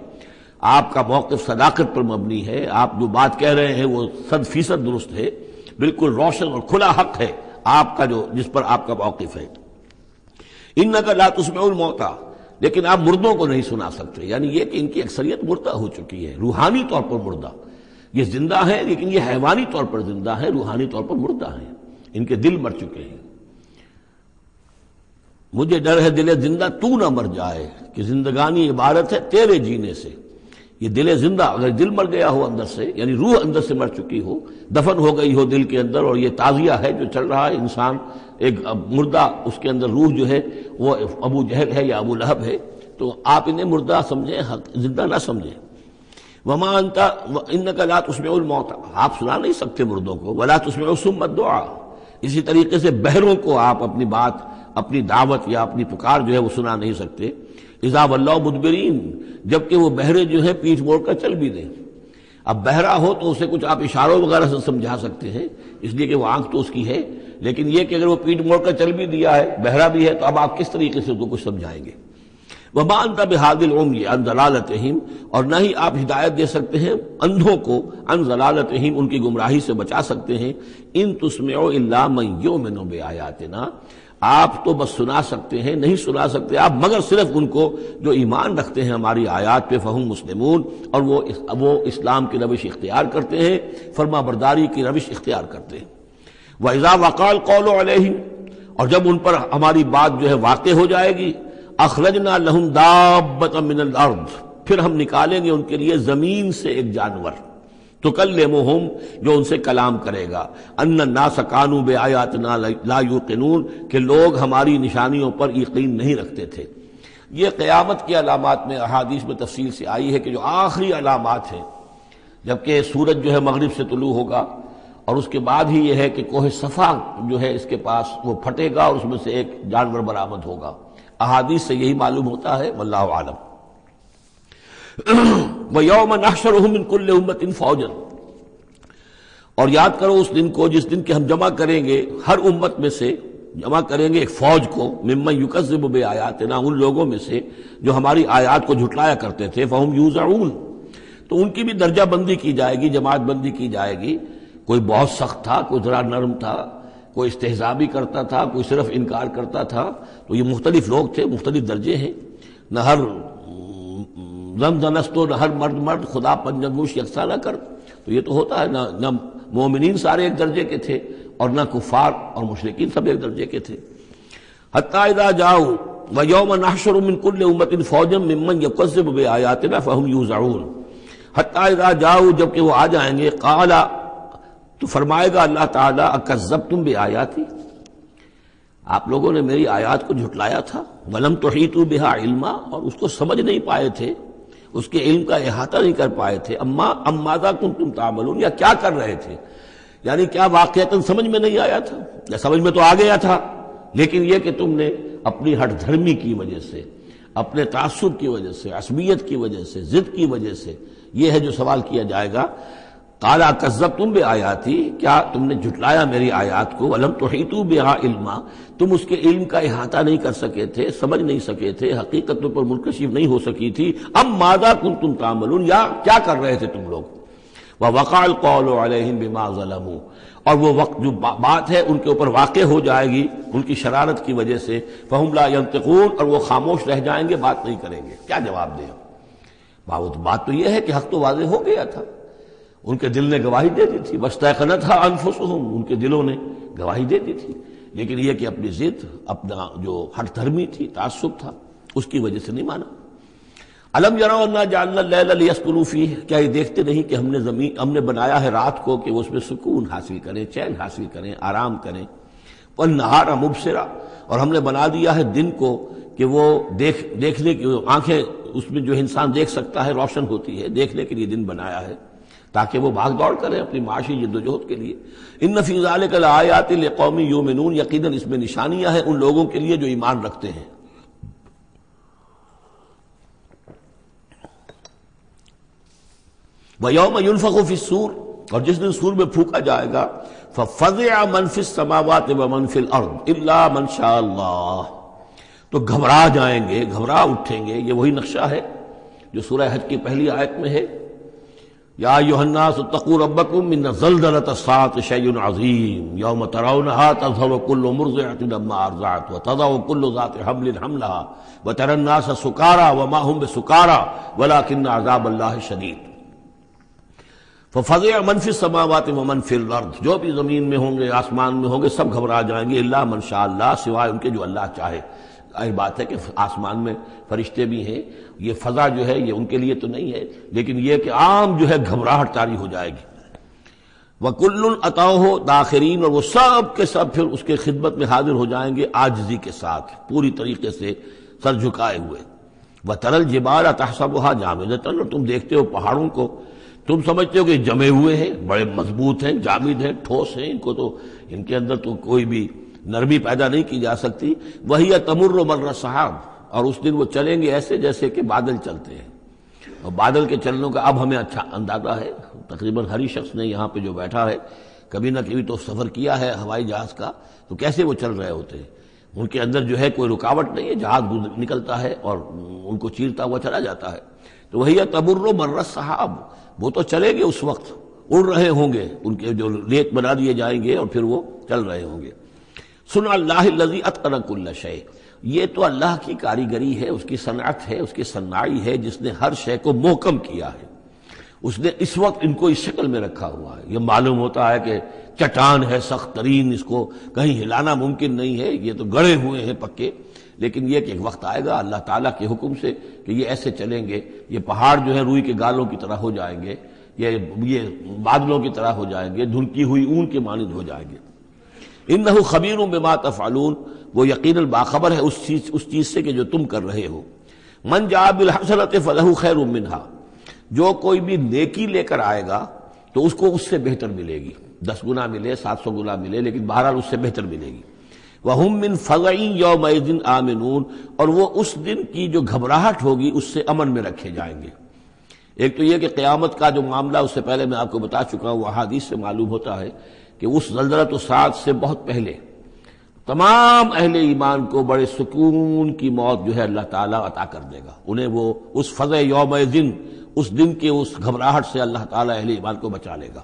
آپ کا موقف صداقت پر مبنی ہے، آپ جو بات کہہ رہے ہیں وہ 100% درست ہے، بالکل روشن اور کھلا حق ہے آپ کا جو جس پر آپ کا موقف ہے۔ انک لا تسمع الموتى، لیکن آپ مردوں کو نہیں سنا سکتے، یعنی یہ کہ ان کی اکثریت مردہ ہو چکی ہے، روحانی طور پر مردہ، یہ زندہ ہیں لیکن یہ حیوانی طور پر زندہ ہیں، روحانی طور پر مردہ ہیں، ان کے دل مر چکے ہیں۔ مجھے ڈر ہے دل زندہ تو نہ مر جائے، کہ زندگانی عبارت ہے تیرے جینے سے۔ یہ دل زندہ، اگر دل مر گیا ہو اندر سے، یعنی روح اندر سے مر چکی ہو، دفن ہو گئی ہو دل کے اندر، اور یہ تعزیہ ہے جو چل رہا ہے، انسان ایک مردہ، اس کے اندر روح جو ہے وہ ابو جہل ہے یا ابو لہب ہے، تو آپ انہیں مردہ سمجھیں، زندہ نہ سمجھیں۔ وما انت انک لا تسمع الموتى، آپ سنا نہیں سکتے مردوں کو، ولا تسمع الصم الدعاء، اسی طریقے سے بہروں کو آپ اپنی بات، اپنی دعوت یا اپنی پکار جو ہے وہ سنا نہیں سکتے۔ اذا ولوا مدبرین، جبکہ وہ بہرے جو ہے پیٹھ موڑ کر چل بھی دیں۔ اب بہرا ہو تو اسے کچھ آپ اشاروں وغیرہ سے سمجھا سکتے ہیں، اس لیے کہ وہ آنکھ تو اس کی ہے، لیکن یہ کہ اگر وہ پیٹھ موڑ کر چل بھی دیا ہے، بہرا بھی ہے، تو اب آپ کس طریقے سے اس کو کچھ سمجھائیں گے؟ وما انت بہادی العمی عن ضلالتہم، اور نہ ہی آپ ہدایت دے سکتے ہیں اندھوں کو، عن ضلالتہم، ان کی گمراہی سے بچا سکتے ہیں۔ ان تسمع الا من یؤمن بآیاتنا، آپ تو بس سنا سکتے ہیں، نہیں سنا سکتے آپ مگر صرف ان کو جو ایمان رکھتے ہیں ہماری آیات پہ، فہم مسلمون، اور وہ اسلام کی روش اختیار کرتے ہیں، فرما برداری کی روش اختیار کرتے ہیں۔ وَإِذَا وَقَعَ الْقَوْلُ عَلَيْهِمْ، اور جب ان پر ہماری بات جو ہے واقع ہو جائے گی، اخرجنا لہم دابۃ من الارض، پھر ہم نکالیں گے ان کے لیے زمین سے ایک جانور، تکلمہم، جو ان سے کلام کرے گا، ان الناس کانوا بآیاتنا لا یوقنون، کہ لوگ ہماری نشانیوں پر یقین نہیں رکھتے تھے۔ یہ قیامت کی علامات میں احادیث میں تفصیل سے آئی ہے کہ جو آخری علامات ہیں، جبکہ سورج جو ہے مغرب سے طلوع ہوگا، اور اس کے بعد ہی یہ ہے کہ کوہ صفا جو ہے اس کے پاس وہ پھٹے گا اور اس میں سے ایک جانور برآمد ہوگا۔ احادیث سے یہی معلوم ہوتا ہے، واللہ اعلم۔ وَيَوْمَ نَحْشُرُهُم مِّن كُلِّ أُمَّةٍ فَوْجًا، اور یاد کرو اس دن کو جس دن کہ ہم جمع کریں گے ہر امت میں سے، جمع کریں گے ایک فوج کو، ممن یکذب بآیاتنا، ان لوگوں میں سے جو ہماری آیات کو جھٹلایا کرتے تھے، فہم یوزعون، تو ان کی بھی درجہ بندی کی جائے گی، جماعت بندی کی جائے گی. کوئی بہت سخت تھا، کوئی ذرا نرم تھا، کوئی استہزاء بھی کرتا تھا، کوئی صرف انکار کرتا تھا. تو یہ مختلف لوگ تھے، مختلف درجے ہیں. نہ ہر زنستو نہ ہر مرد خدا پنجنگوش یکساں نہ کر. تو یہ تو ہوتا ہے نہ مومنین سارے ایک درجے کے تھے اور نہ کفار اور مشرکین سب ایک درجے کے تھے. حتی اذا جاؤ ویوم نحشر من کل امت فوجا ممن یکذب بآیاتنا فہم یوزعون. حتی اذا جاؤ، جب کہ وہ آ جائیں گے، قال، تو فرمائے گا اللہ تعالیٰ، اکذبتم بآیاتی، آپ لوگوں نے میری آیات کو جھٹلایا تھا. ولم تحیطوا بہا علما، اور اس کو سمجھ نہیں پائے تھے، اس کے علم کا احاطہ نہیں کر پائے تھے. ام ماذا کنتم تعملون، یا کیا کر رہے تھے، یعنی کیا واقعتاً سمجھ میں نہیں آیا تھا، یا سمجھ میں تو آ گیا تھا، لیکن یہ کہ تم نے اپنی ہٹ دھرمی کی وجہ سے، اپنے تعصب کی وجہ سے، عصبیت کی وجہ سے، ضد کی وجہ سے، یہ ہے جو سوال کیا جائے گا. قال کذبتم بآیاتی، کیا تم نے جھٹلایا میری آیات کو. ولم تحیطوا بہا علما، تم اس کے علم کا احاطہ نہیں کر سکے تھے، سمجھ نہیں سکے تھے، حقیقت پر منکشف نہیں ہو سکی تھی. ام ماذا کنتم تعملون، یا کیا کر رہے تھے تم لوگ. ووقع القول علیہم بما ظلموا، اور وہ وقت جو بات ہے ان کے اوپر واقع ہو جائے گی ان کی شرارت کی وجہ سے. فہم لا ینطقون، اور وہ خاموش رہ جائیں گے، بات نہیں کریں گے. کیا جواب دیں؟ بات تو یہ ہے کہ حق تو واضح ہو گیا تھا، ان کے دل نے گواہی دے دی تھی. واستيقنتها انفسهم، ان کے دلوں نے گواہی دے دی تھی، لیکن یہ کہ اپنی ضد، اپنا جو ہٹ دھرمی تھی، تعصب تھا، اس کی وجہ سے نہیں مانا. الم یروا انا جعلنا اللیل لیسکنوا فیہ، کیا یہ دیکھتے نہیں کہ ہم نے بنایا ہے رات کو کہ وہ اس میں سکون حاصل کریں، چین حاصل کریں، آرام کریں. والنہار مبصرا، اور ہم نے بنا دیا ہے دن کو کہ وہ دیکھنے کی آنکھیں، اس میں جو انسان دیکھ سکتا ہے روشن ہوتی ہے، دیکھنے کے لیے دن بنایا ہے تاکہ وہ بھاگ دوڑ کریں اپنی معاشی جدوجہد کے لیے. ان فی ذلک لآیات لقوم یؤمنون، یقیناً اس میں نشانیاں ہیں ان لوگوں کے لیے جو ایمان رکھتے ہیں. وَيَوْمَ يُنفَخُ فِي الصُّورِ، اور جس دن سور میں پھونکا جائے گا، فَفَزِعَ مَنْ فِي السَّمَاوَاتِ وَمَنْ فِي الْأَرْضِ إِلَّا مَنْ شَاءَ اللَّهُ، تو گھبرا جائیں گے، گھبرا اٹھیں گے. یہ وہی نقشہ ہے جو سورہ حج کی پہلی آیت میں ہے. یا ایھا الناس اتقوا ربکم ان زلزلۃ الساعۃ شیء عظیم یوم ترونها تذهل كل مرضعۃ عما ارضعت وتضع كل ذات حمل حملها وترى الناس سکارى وما هم بسکارى ولكن عذاب اللہ شدید. ففزع من فی السماوات ومن فی الارض، جو بھی زمین میں ہوں گے، آسمان میں ہوں گے، سب گھبرا جائیں گے. الا من شاء اللہ، سوائے ان کے جو اللہ چاہے. ظاہر بات ہے کہ آسمان میں فرشتے بھی ہیں، یہ فضا جو ہے یہ ان کے لیے تو نہیں ہے، لیکن یہ کہ عام جو ہے گھبراہٹ طاری ہو جائے گی. وَكُلٌّ أَتَوْهُ دَاخِرِينَ، اور وہ سب کے سب پھر اس کے خدمت میں حاضر ہو جائیں گے عاجزی کے ساتھ، پوری طریقے سے سر جھکائے ہوئے. وَتَرَى الْجِبَالَ تَحْسَبُهَا جَامِدَةً، اور تم دیکھتے ہو پہاڑوں کو، تم سمجھتے ہو کہ جمے ہوئے ہیں، بڑے مضبوط ہیں، جامد ہیں، ٹھوس ہیں، ان کو تو ان کے اندر تو کوئی بھی نرمی پیدا نہیں کی جا سکتی. وَهِيَ تَمُرُّ مَرَّ السَّحَابِ، اور اس دن وہ چلیں گے ایسے جیسے کہ بادل چلتے ہیں. اور بادل کے چلنے کا اب ہمیں اچھا اندازہ ہے. تقریباً ہر ہی شخص نے یہاں پہ جو بیٹھا ہے کبھی نہ کبھی تو سفر کیا ہے ہوائی جہاز کا، تو کیسے وہ چل رہے ہوتے ہیں. ان کے اندر جو ہے کوئی رکاوٹ نہیں ہے، جہاز نکلتا ہے اور ان کو چیرتا ہوا چلا جاتا ہے. تو وہی تمر مر السحاب، وہ تو چلیں گے اس وقت، اڑ رہے ہوں گے، ان کے جو ریت بنا دیے جائیں گے اور پھر وہ چل رہے ہوں گے. سن اللہ الذی اتقن کل شیء، یہ تو اللہ کی کاریگری ہے، اس کی صنعت ہے، اس کی صنائی ہے، جس نے ہر شے کو محکم کیا ہے. اس نے اس وقت ان کو اس شکل میں رکھا ہوا ہے. یہ معلوم ہوتا ہے کہ چٹان ہے سخت ترین، اس کو کہیں ہلانا ممکن نہیں ہے، یہ تو گڑے ہوئے ہیں پکے. لیکن یہ کہ ایک وقت آئے گا اللہ تعالیٰ کے حکم سے کہ یہ ایسے چلیں گے، یہ پہاڑ جو ہے روئی کے گالوں کی طرح ہو جائیں گے، یہ بادلوں کی طرح ہو جائیں گے، دھنکی ہوئی اون کے مانند ہو جائیں گے. انہ خبیر بما تفعلون، وہ یقیناً باخبر ہے اس چیز سے کہ جو تم کر رہے ہو. من جاء بالحسنۃ فلہ خیر منہا، جو کوئی بھی نیکی لے کر آئے گا تو اس کو اس سے بہتر ملے گی، 10 گنا ملے، 700 گنا ملے، لیکن بہرحال اس سے بہتر ملے گی. وَهُم مِّن فَزَعٍ يَوْمَئِذٍ آمِنُونَ، اور وہ اس دن کی جو گھبراہٹ ہوگی اس سے امن میں رکھے جائیں گے. ایک تو یہ کہ قیامت کا جو معاملہ، اس سے پہلے میں آپ کو بتا چکا ہوں، وہ احادیث سے معلوم ہوتا ہے کہ اس زلزلۃ الساعۃ سے بہت پہلے تمام اہل ایمان کو بڑے سکون کی موت جو ہے اللہ تعالیٰ عطا کر دے گا. انہیں وہ اس فزع یومئذ، اس دن کے اس گھبراہٹ سے اللہ تعالیٰ اہل ایمان کو بچا لے گا۔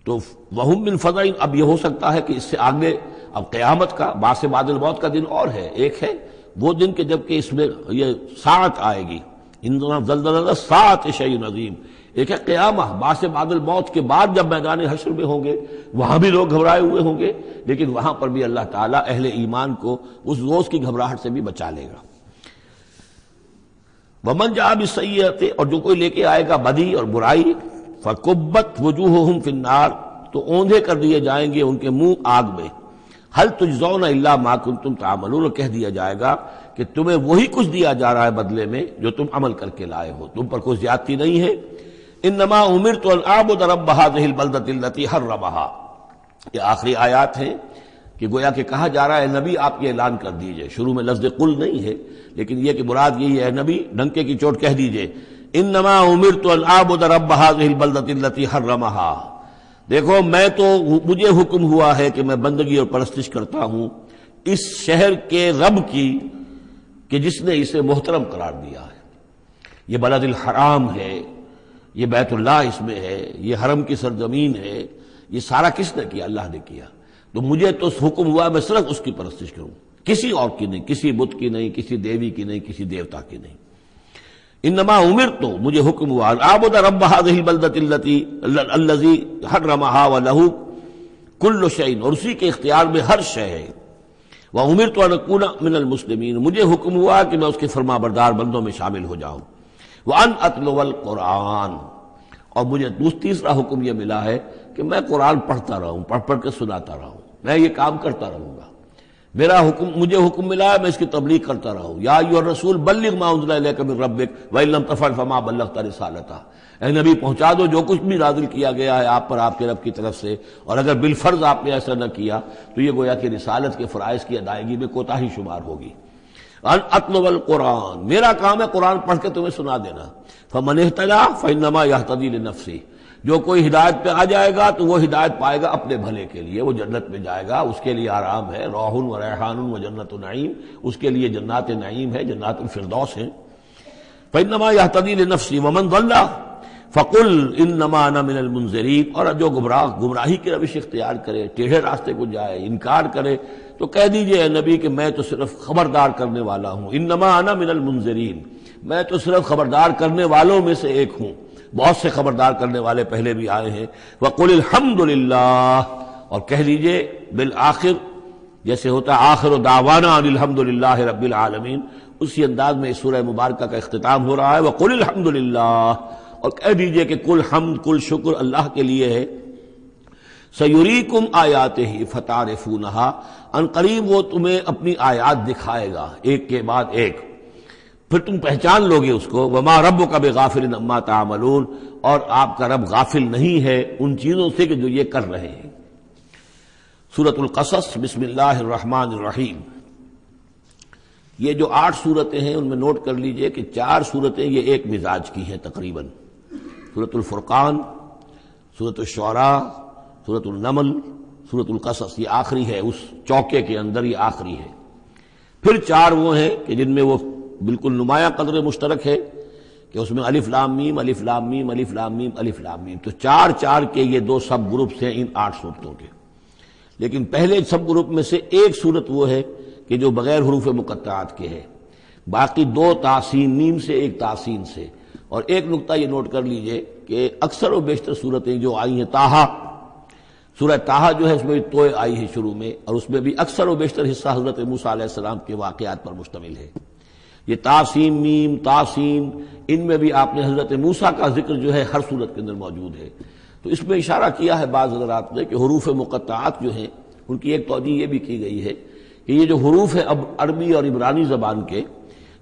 تو وہم من فزع، اب یہ ہو سکتا ہے کہ اس سے آگے اب قیامت کا بعث بعد الموت کا دن اور ہے، ایک ہے وہ دن کہ جب کہ اس میں یہ ساعت آئے گی، اِنَّا زَلْزَلَةَ السَّاعَةِ شَيْءٌ عَظِيمٌ، ایک ہے قیامہ بعث بعد الموت کے بعد جب میدان حشر میں ہوں گے، وہاں بھی لوگ گھبرائے ہوئے ہوں گے، لیکن وہاں پر بھی اللہ تعالیٰ اہل ایمان کو اس روز کی گھبراہٹ سے بھی بچا لے گا۔ وَمَنْ جَاءَ بِالسَّيِّئَةِ، اور جو کوئی لے کے آئے گا بدی اور برائی، فَكُبَّتْ وُجُوهُهُمْ فِي النَّارِ، تو اوندھے کر دیے جائیں گے ان کے منہ آگ میں۔ هَلْ تُجْزَوْنَ إِلَّا مَا كُنتُمْ تَعْمَلُونَ، اور کہہ دیا جائے گا کہ تمہیں وہی کچھ دیا جا رہا ہے بدلے میں جو تم عمل کر کے لائے ہو، تم پر کوئی زیادتی نہیں ہے۔ انما امرت ان اعبد رب هذه البلدة التي حرمها، یہ آخری آیات ہیں کہ گویا کہ کہا جا رہا ہے نبی آپ یہ اعلان کر دیجئے، شروع میں لفظ قل نہیں ہے لیکن یہ کہ مراد یہی ہے نبی ڈنکے کی چوٹ کہہ دیجئے، انما امرت ان اعبد رب هذه البلدة التي حرمها، دیکھو میں تو مجھے حکم ہوا ہے کہ میں بندگی اور پرستش کرتا ہوں اس شہر کے رب کی کہ جس نے اسے محترم قرار دیا ہے۔ یہ بلد الحرام ہے، یہ بیت اللہ اس میں ہے، یہ حرم کی سرزمین ہے، یہ سارا کس نے کیا؟ اللہ نے کیا۔ تو مجھے تو حکم ہوا میں صرف اس کی پرستش کروں، کسی اور کی نہیں، کسی بت کی نہیں، کسی دیوی کی نہیں، کسی دیوتا کی نہیں۔ انما امرت، مجھے حکم ہوا اعبد رب هذه البلدة الذي حرمها وله كل شيء، اور اسی کے اختیار میں ہر شے ہے۔ وامرت ان اكون من المسلمین، مجھے حکم ہوا کہ میں اس کے فرما بردار بندوں میں شامل ہو جاؤں۔ وان اتلو القرآن، اور مجھے تیسرا حکم یہ ملا ہے کہ میں قرآن پڑھتا رہوں، پڑھ پڑھ کے سناتا رہوں، میں یہ کام کرتا رہوں گا۔ میرا حکم، مجھے حکم ملا ہے میں اس کی تبلیغ کرتا رہوں۔ یا ایھا الرسول بلغ ما انزل الیک من ربک وان لم تفعل فما بلغت رسالتہ، اے نبی پہنچا دو جو کچھ بھی نازل کیا گیا ہے آپ پر آپ کے رب کی طرف سے، اور اگر بالفرض آپ نے ایسا نہ کیا تو یہ گویا کہ رسالت کے فرائض کی ادائیگی میں کوتاہی شمار ہوگی۔ ان اتلو القرآن، میرا کام ہے قرآن پڑھ کے تمہیں سنا دینا۔ فمن اہتدی فانما یہتدی لنفسہ، جو کوئی ہدایت پہ آ جائے گا تو وہ ہدایت پائے گا اپنے بھلے کے لیے، وہ جنت میں جائے گا، اس کے لیے آرام ہے، روح و ریحان و جنت نعیم، اس کے لیے جنات نعیم ہے، جنات الفردوس ہیں۔ فانما یہتدی لنفسہ ومن ضل فقل انما انا من المنذرین، اور جو گمراہی کی روش اختیار کرے، ٹیڑھے راستے کو جائے، انکار کرے، تو کہہ دیجئے اے نبی کہ میں تو صرف خبردار کرنے والا ہوں، انما انا من المنذرین، میں تو صرف خبردار کرنے والوں میں سے ایک ہوں، بہت سے خبردار کرنے والے پہلے بھی آئے ہیں۔ وقل الحمدللہ، اور کہہ دیجئے بالآخر، جیسے ہوتا ہے آخر دعوانا ان الحمدللہ رب العالمین، اسی انداز میں اس سورہ مبارکہ کا اختتام ہو رہا ہے۔ وقل الحمدللہ، اور کہہ دیجئے کہ کل حمد کل شکر اللہ کے لیے ہے۔ سیریکم آیاتہ فتعرفونہا، ان قریب وہ تمہیں اپنی آیات دکھائے گا ایک کے بعد ایک، پھر تم پہچان لوگے اس کو۔ وما ربک بغافل عما تعملون، اور آپ کا رب غافل نہیں ہے ان چیزوں سے کہ جو یہ کر رہے ہیں۔ سورۃ القصص، بسم اللہ الرحمن الرحیم۔ یہ جو 8 صورتیں ہیں ان میں نوٹ کر لیجئے کہ 4 صورتیں یہ ایک مزاج کی ہیں تقریباً، سورۃ الفرقان، سورۃ الشعراء، سورۃ النمل، سورۃ القصص، یہ آخری ہے اس چوکے کے اندر، یہ آخری ہے۔ پھر 4 وہ ہیں کہ جن میں وہ بالکل نمایاں قدر مشترک ہے کہ اس میں الف لام میم الف لام میم الف لام میم الف لام میم، تو 4 کے یہ 2 سب گروپس ہیں ان 8 صورتوں کے۔ لیکن پہلے سب گروپ میں سے ایک صورت وہ ہے کہ جو بغیر حروف مقطعات کے ہے، باقی 2 تاسین میم سے، ایک تاسین سے۔ اور ایک نقطہ یہ نوٹ کر لیجئے کہ اکثر و بیشتر صورتیں جو آئی ہیں، طٰہٰ، سورہ طٰہٰ جو ہے اس میں توئے آئی ہے شروع میں، اور اس میں بھی اکثر و بیشتر حصہ حضرت موسیٰ علیہ السلام کے واقعات پر مشتمل ہے۔ یہ تاسین میم تاسین، ان میں بھی آپ نے حضرت موسیٰ کا ذکر جو ہے ہر صورت کے اندر موجود ہے۔ تو اس میں اشارہ کیا ہے بعض حضرات نے کہ حروف مقطعات جو ہیں ان کی ایک توجیہ یہ بھی کی گئی ہے کہ یہ جو حروف ہیں اب عربی اور عبرانی زبان کے،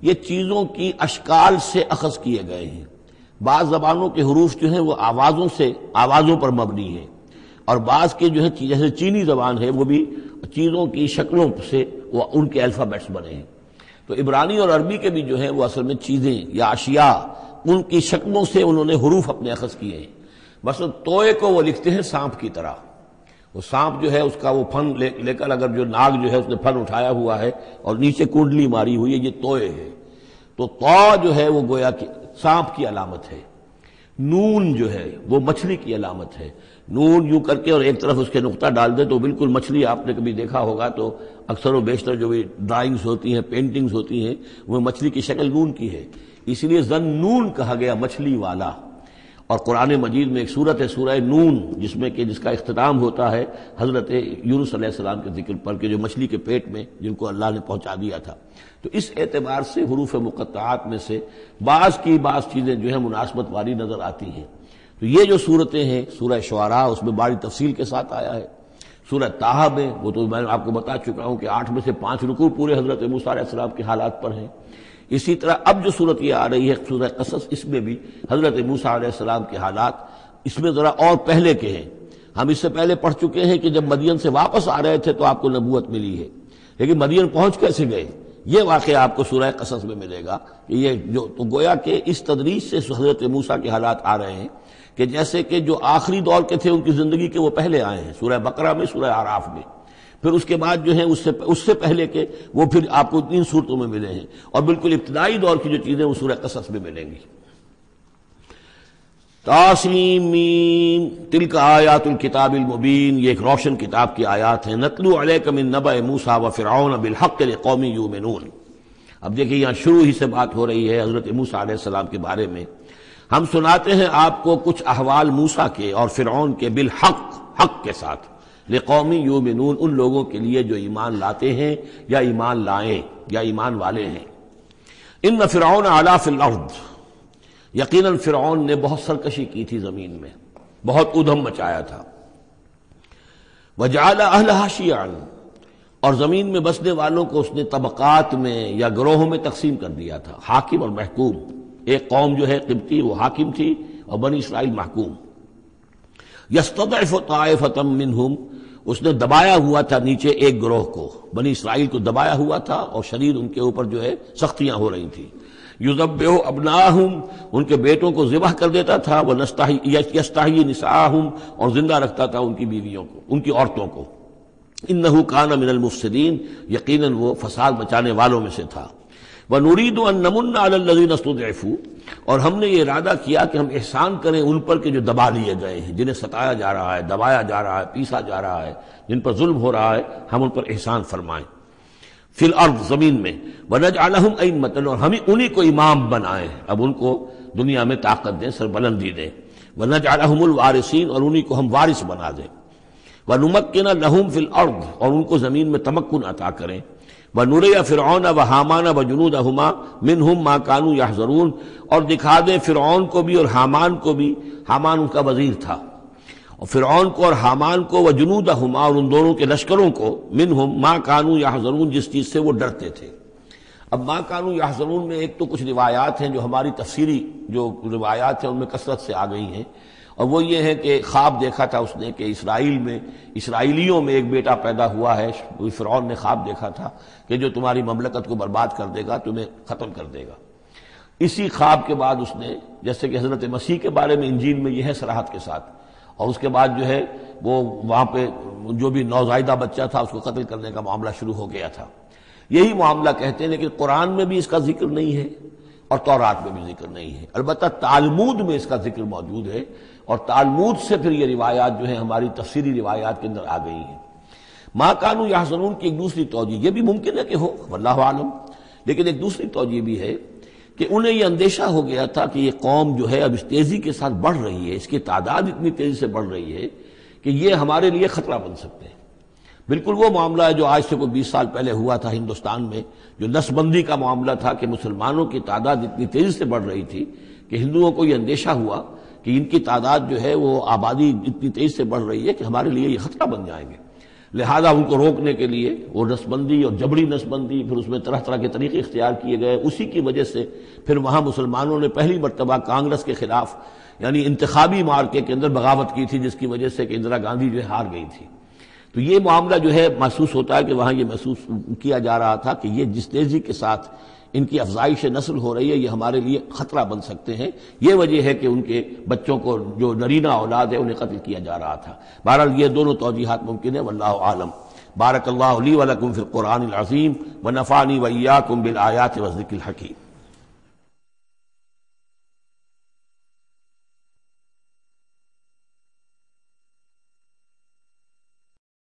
یہ چیزوں کی اشکال سے اخذ کیے گئے ہیں۔ بعض زبانوں کے حروف جو ہیں وہ آوازوں پر مبنی ہیں، اور بعض کے جو ہے جیسے چینی زبان ہے وہ بھی چیزوں کی شکلوں سے وہ ان کے الفابیٹس بنے ہیں۔ تو عبرانی اور عربی کے بھی جو ہیں وہ اصل میں چیزیں یا اشیاء، ان کی شکلوں سے انہوں نے حروف اپنے اخذ کیے ہیں۔ مثلا توئے کو وہ لکھتے ہیں سانپ کی طرح، وہ سانپ جو ہے اس کا وہ پھن لے کر اگر جو ناگ جو ہے اس نے پھن اٹھایا ہوا ہے اور نیچے کنڈلی ماری ہوئی ہے، یہ توئے ہے۔ تو تو جو ہے وہ گویا کہ سانپ کی علامت ہے، نون جو ہے وہ مچھلی کی علامت ہے۔ نون یوں کر کے اور ایک طرف اس کے نقطہ ڈال دے تو بالکل مچھلی، آپ نے کبھی دیکھا ہوگا تو اکثر و بیشتر جو بھی ڈرائنگز ہوتی ہیں، پینٹنگز ہوتی ہیں، وہ مچھلی کی شکل نون کی ہے، اس لیے ذن نون کہا گیا، مچھلی والا۔ اور قرآن مجید میں ایک سورت ہے سورہ نون، جس کا اختتام ہوتا ہے حضرت یونس علیہ السلام کے ذکر پر، کہ جو مچھلی کے پیٹ میں جن کو اللہ نے پہنچا دیا تھا۔ تو اس اعتبار سے حروف مقطعات میں سے بعض چیزیں جو ہیں مناسبت والی نظر آتی ہیں۔ تو یہ جو صورتیں ہیں، سورہ شعراء اس میں بڑی تفصیل کے ساتھ آیا ہے، سورہ طٰہٰ میں وہ تو میں آپ کو بتا چکا ہوں کہ 8 میں سے 5 رکوع پورے حضرت موسیٰ علیہ السلام کے حالات پر ہیں۔ اسی طرح اب جو صورت یہ آ رہی ہے سورہ قصص، اس میں بھی حضرت موسیٰ علیہ السلام کے حالات اس میں ذرا اور پہلے کے ہیں۔ ہم اس سے پہلے پڑھ چکے ہیں کہ جب مدین سے واپس آ رہے تھے تو آپ کو نبوت ملی ہے، لیکن مدین پہنچ کیسے گئے، یہ واقعہ آپ کو سورہ قصص میں ملے گا۔ کہ یہ جو تو گویا کہ اس تدریج سے حضرت موسیٰ کے حالات آ رہے ہیں کہ جیسے کہ جو آخری دور کے تھے ان کی زندگی کے وہ پہلے آئے ہیں، سورہ بقرہ میں، سورہ اعراف میں، پھر اس کے بعد جو ہے اس سے پہلے کے وہ پھر آپ کو 3 صورتوں میں ملے ہیں، اور بالکل ابتدائی دور کی جو چیزیں وہ سورہ قصص میں ملیں گی۔ طاسیم میم تلک آیات الکتاب المبین، یہ ایک روشن کتاب کی آیات ہیں۔ نتلو علیک من نبأ موسیٰ وفرعون بالحق لقوم یؤمنون۔ اب دیکھیں یہاں شروع ہی سے بات ہو رہی ہے حضرت موسیٰ علیہ السلام کے بارے میں۔ ہم سناتے ہیں آپ کو کچھ احوال موسیٰ کے اور فرعون کے، بالحق، حق کے ساتھ، لقوم یؤمنون، ان لوگوں کے لیے جو ایمان لاتے ہیں یا ایمان لائیں یا ایمان والے ہیں۔ ان فرعون علا فی الارض، یقیناً فرعون نے بہت سرکشی کی تھی زمین میں، بہت ادھم مچایا تھا۔ وجعل اہلہا شیعا، اور زمین میں بسنے والوں کو اس نے طبقات میں یا گروہوں میں تقسیم کر دیا تھا، حاکم اور محکوم۔ ایک قوم جو ہے قبطی وہ حاکم تھی اور بنی اسرائیل محکوم۔ یستضعف طائفۃ منہم، اس نے دبایا ہوا تھا نیچے ایک گروہ کو، بنی اسرائیل کو دبایا ہوا تھا اور شدید ان کے اوپر جو ہے سختیاں ہو رہی تھیں۔ یذبح ابناہم، ان کے بیٹوں کو ذبح کر دیتا تھا، یستحیی نساءہم، اور زندہ رکھتا تھا ان کی بیویوں کو، ان کی عورتوں کو۔ انہ کان من المفسدین، یقیناً وہ فساد مچانے والوں میں سے تھا۔ وَنُرِيدُ أَن نَّمُنَّ عَلَى الَّذِينَ اسْتُضْعِفُوا، اور ہم نے یہ ارادہ کیا کہ ہم احسان کریں ان پر کہ جو دبا لیے گئے ہیں، جنہیں ستایا جا رہا ہے، دبایا جا رہا ہے، پیسا جا رہا ہے، جن پر ظلم ہو رہا ہے، ہم ان پر احسان فرمائیں۔ فی الارض، زمین میں، وَنَجْعَلَهُمْ أَئِمَّةً، اور ہم انہی کو امام بنائیں، اب ان کو دنیا میں طاقت دیں، سربلندی دیں۔ وَنَجْعَلَهُمُ الْوَارِثِينَ، اور انہی کو ہم وارث بنا دیں۔ وَنُمَكِّنَ لَهُمْ فِي الْأَرْضِ، اور ان کو زمین میں تمکن عطا کریں۔ وَنُرِيَ فِرْعَوْنَ وَحَامَانَ وَجُنُودَهُمَا مِنْهُمْ مَا كَانُوا يَحْذَرُونَ، اور دکھا دیں فرعون کو بھی اور حامان کو بھی، حامان ان کا وزیر تھا، اور فرعون کو اور حامان کو، وجنودہما، اور ان دونوں کے لشکروں کو، منہم ما كانوا يحذرون، جس چیز سے وہ ڈرتے تھے۔ اب ما كانوا يحذرون میں ایک تو کچھ روایات ہیں جو ہماری تفسیری جو روایات ہیں ان میں کثرت سے آ گئی ہیں، اور وہ یہ ہے کہ خواب دیکھا تھا اس نے کہ اسرائیلیوں میں ایک بیٹا پیدا ہوا ہے۔ فرعون نے خواب دیکھا تھا کہ جو تمہاری مملکت کو برباد کر دے گا، تمہیں ختم کر دے گا۔ اسی خواب کے بعد اس نے، جیسے کہ حضرت مسیح کے بارے میں انجیل میں یہ ہے صراحت کے ساتھ، اور اس کے بعد جو ہے وہ وہاں پہ جو بھی نوزائیدہ بچہ تھا اس کو قتل کرنے کا معاملہ شروع ہو گیا تھا۔ یہی معاملہ کہتے ہیں، لیکن قرآن میں بھی اس کا ذکر نہیں ہے اور تورات میں بھی ذکر نہیں ہے۔ البتہ تالمود میں اس کا ذکر موجود ہے، اور تالمود سے پھر یہ روایات جو ہیں ہماری تفسیری روایات کے اندر آ گئی ہیں۔ ما كانوا يحذرون کی ایک دوسری توجہ یہ بھی ممکن ہے کہ ہو، واللہ عالم، لیکن ایک دوسری توجہ بھی ہے کہ انہیں یہ اندیشہ ہو گیا تھا کہ یہ قوم جو ہے اب اس تیزی کے ساتھ بڑھ رہی ہے، اس کی تعداد اتنی تیزی سے بڑھ رہی ہے کہ یہ ہمارے لیے خطرہ بن سکتے ہیں۔ بالکل وہ معاملہ ہے جو آج سے کوئی 20 سال پہلے ہوا تھا ہندوستان میں، جو نسل بندی کا معاملہ تھا کہ مسلمانوں کی تعداد اتنی تیزی سے بڑھ رہی تھی کہ ہندوؤں کو یہ اندیشہ ہوا کہ ان کی تعداد جو ہے وہ آبادی اتنی تیزی سے بڑھ رہی ہے کہ ہمارے لیے یہ خطرہ بن جائیں گے، لہذا ان کو روکنے کے لیے وہ نسل بندی اور جبری نسل بندی، پھر اس میں طرح طرح کے طریقے اختیار کیے گئے۔ اسی کی وجہ سے پھر وہاں مسلمانوں نے پہلی مرتبہ کانگریس کے خلاف یعنی انتخابی معرکے کے اندر بغاوت کی تھی، جس کی وجہ سے کہ اندرا گاندھی جو ہے ہار گئی تھی۔ تو یہ معاملہ جو ہے محسوس ہوتا ہے کہ وہاں یہ محسوس کیا جا رہا تھا کہ یہ جس تیزی کے ساتھ ان کی افزائش نسل ہو رہی ہے یہ ہمارے لیے خطرہ بن سکتے ہیں۔ یہ وجہ ہے کہ ان کے بچوں کو جو نرینہ اولاد ہے انہیں قتل کیا جا رہا تھا۔ بہرحال یہ دونوں توجیحات ممکن ہے، واللہ عالم۔ بارک اللہ لی ولکم فی القرآن العظیم ونفعنی وإیاکم بالآیات والذکر الحکیم۔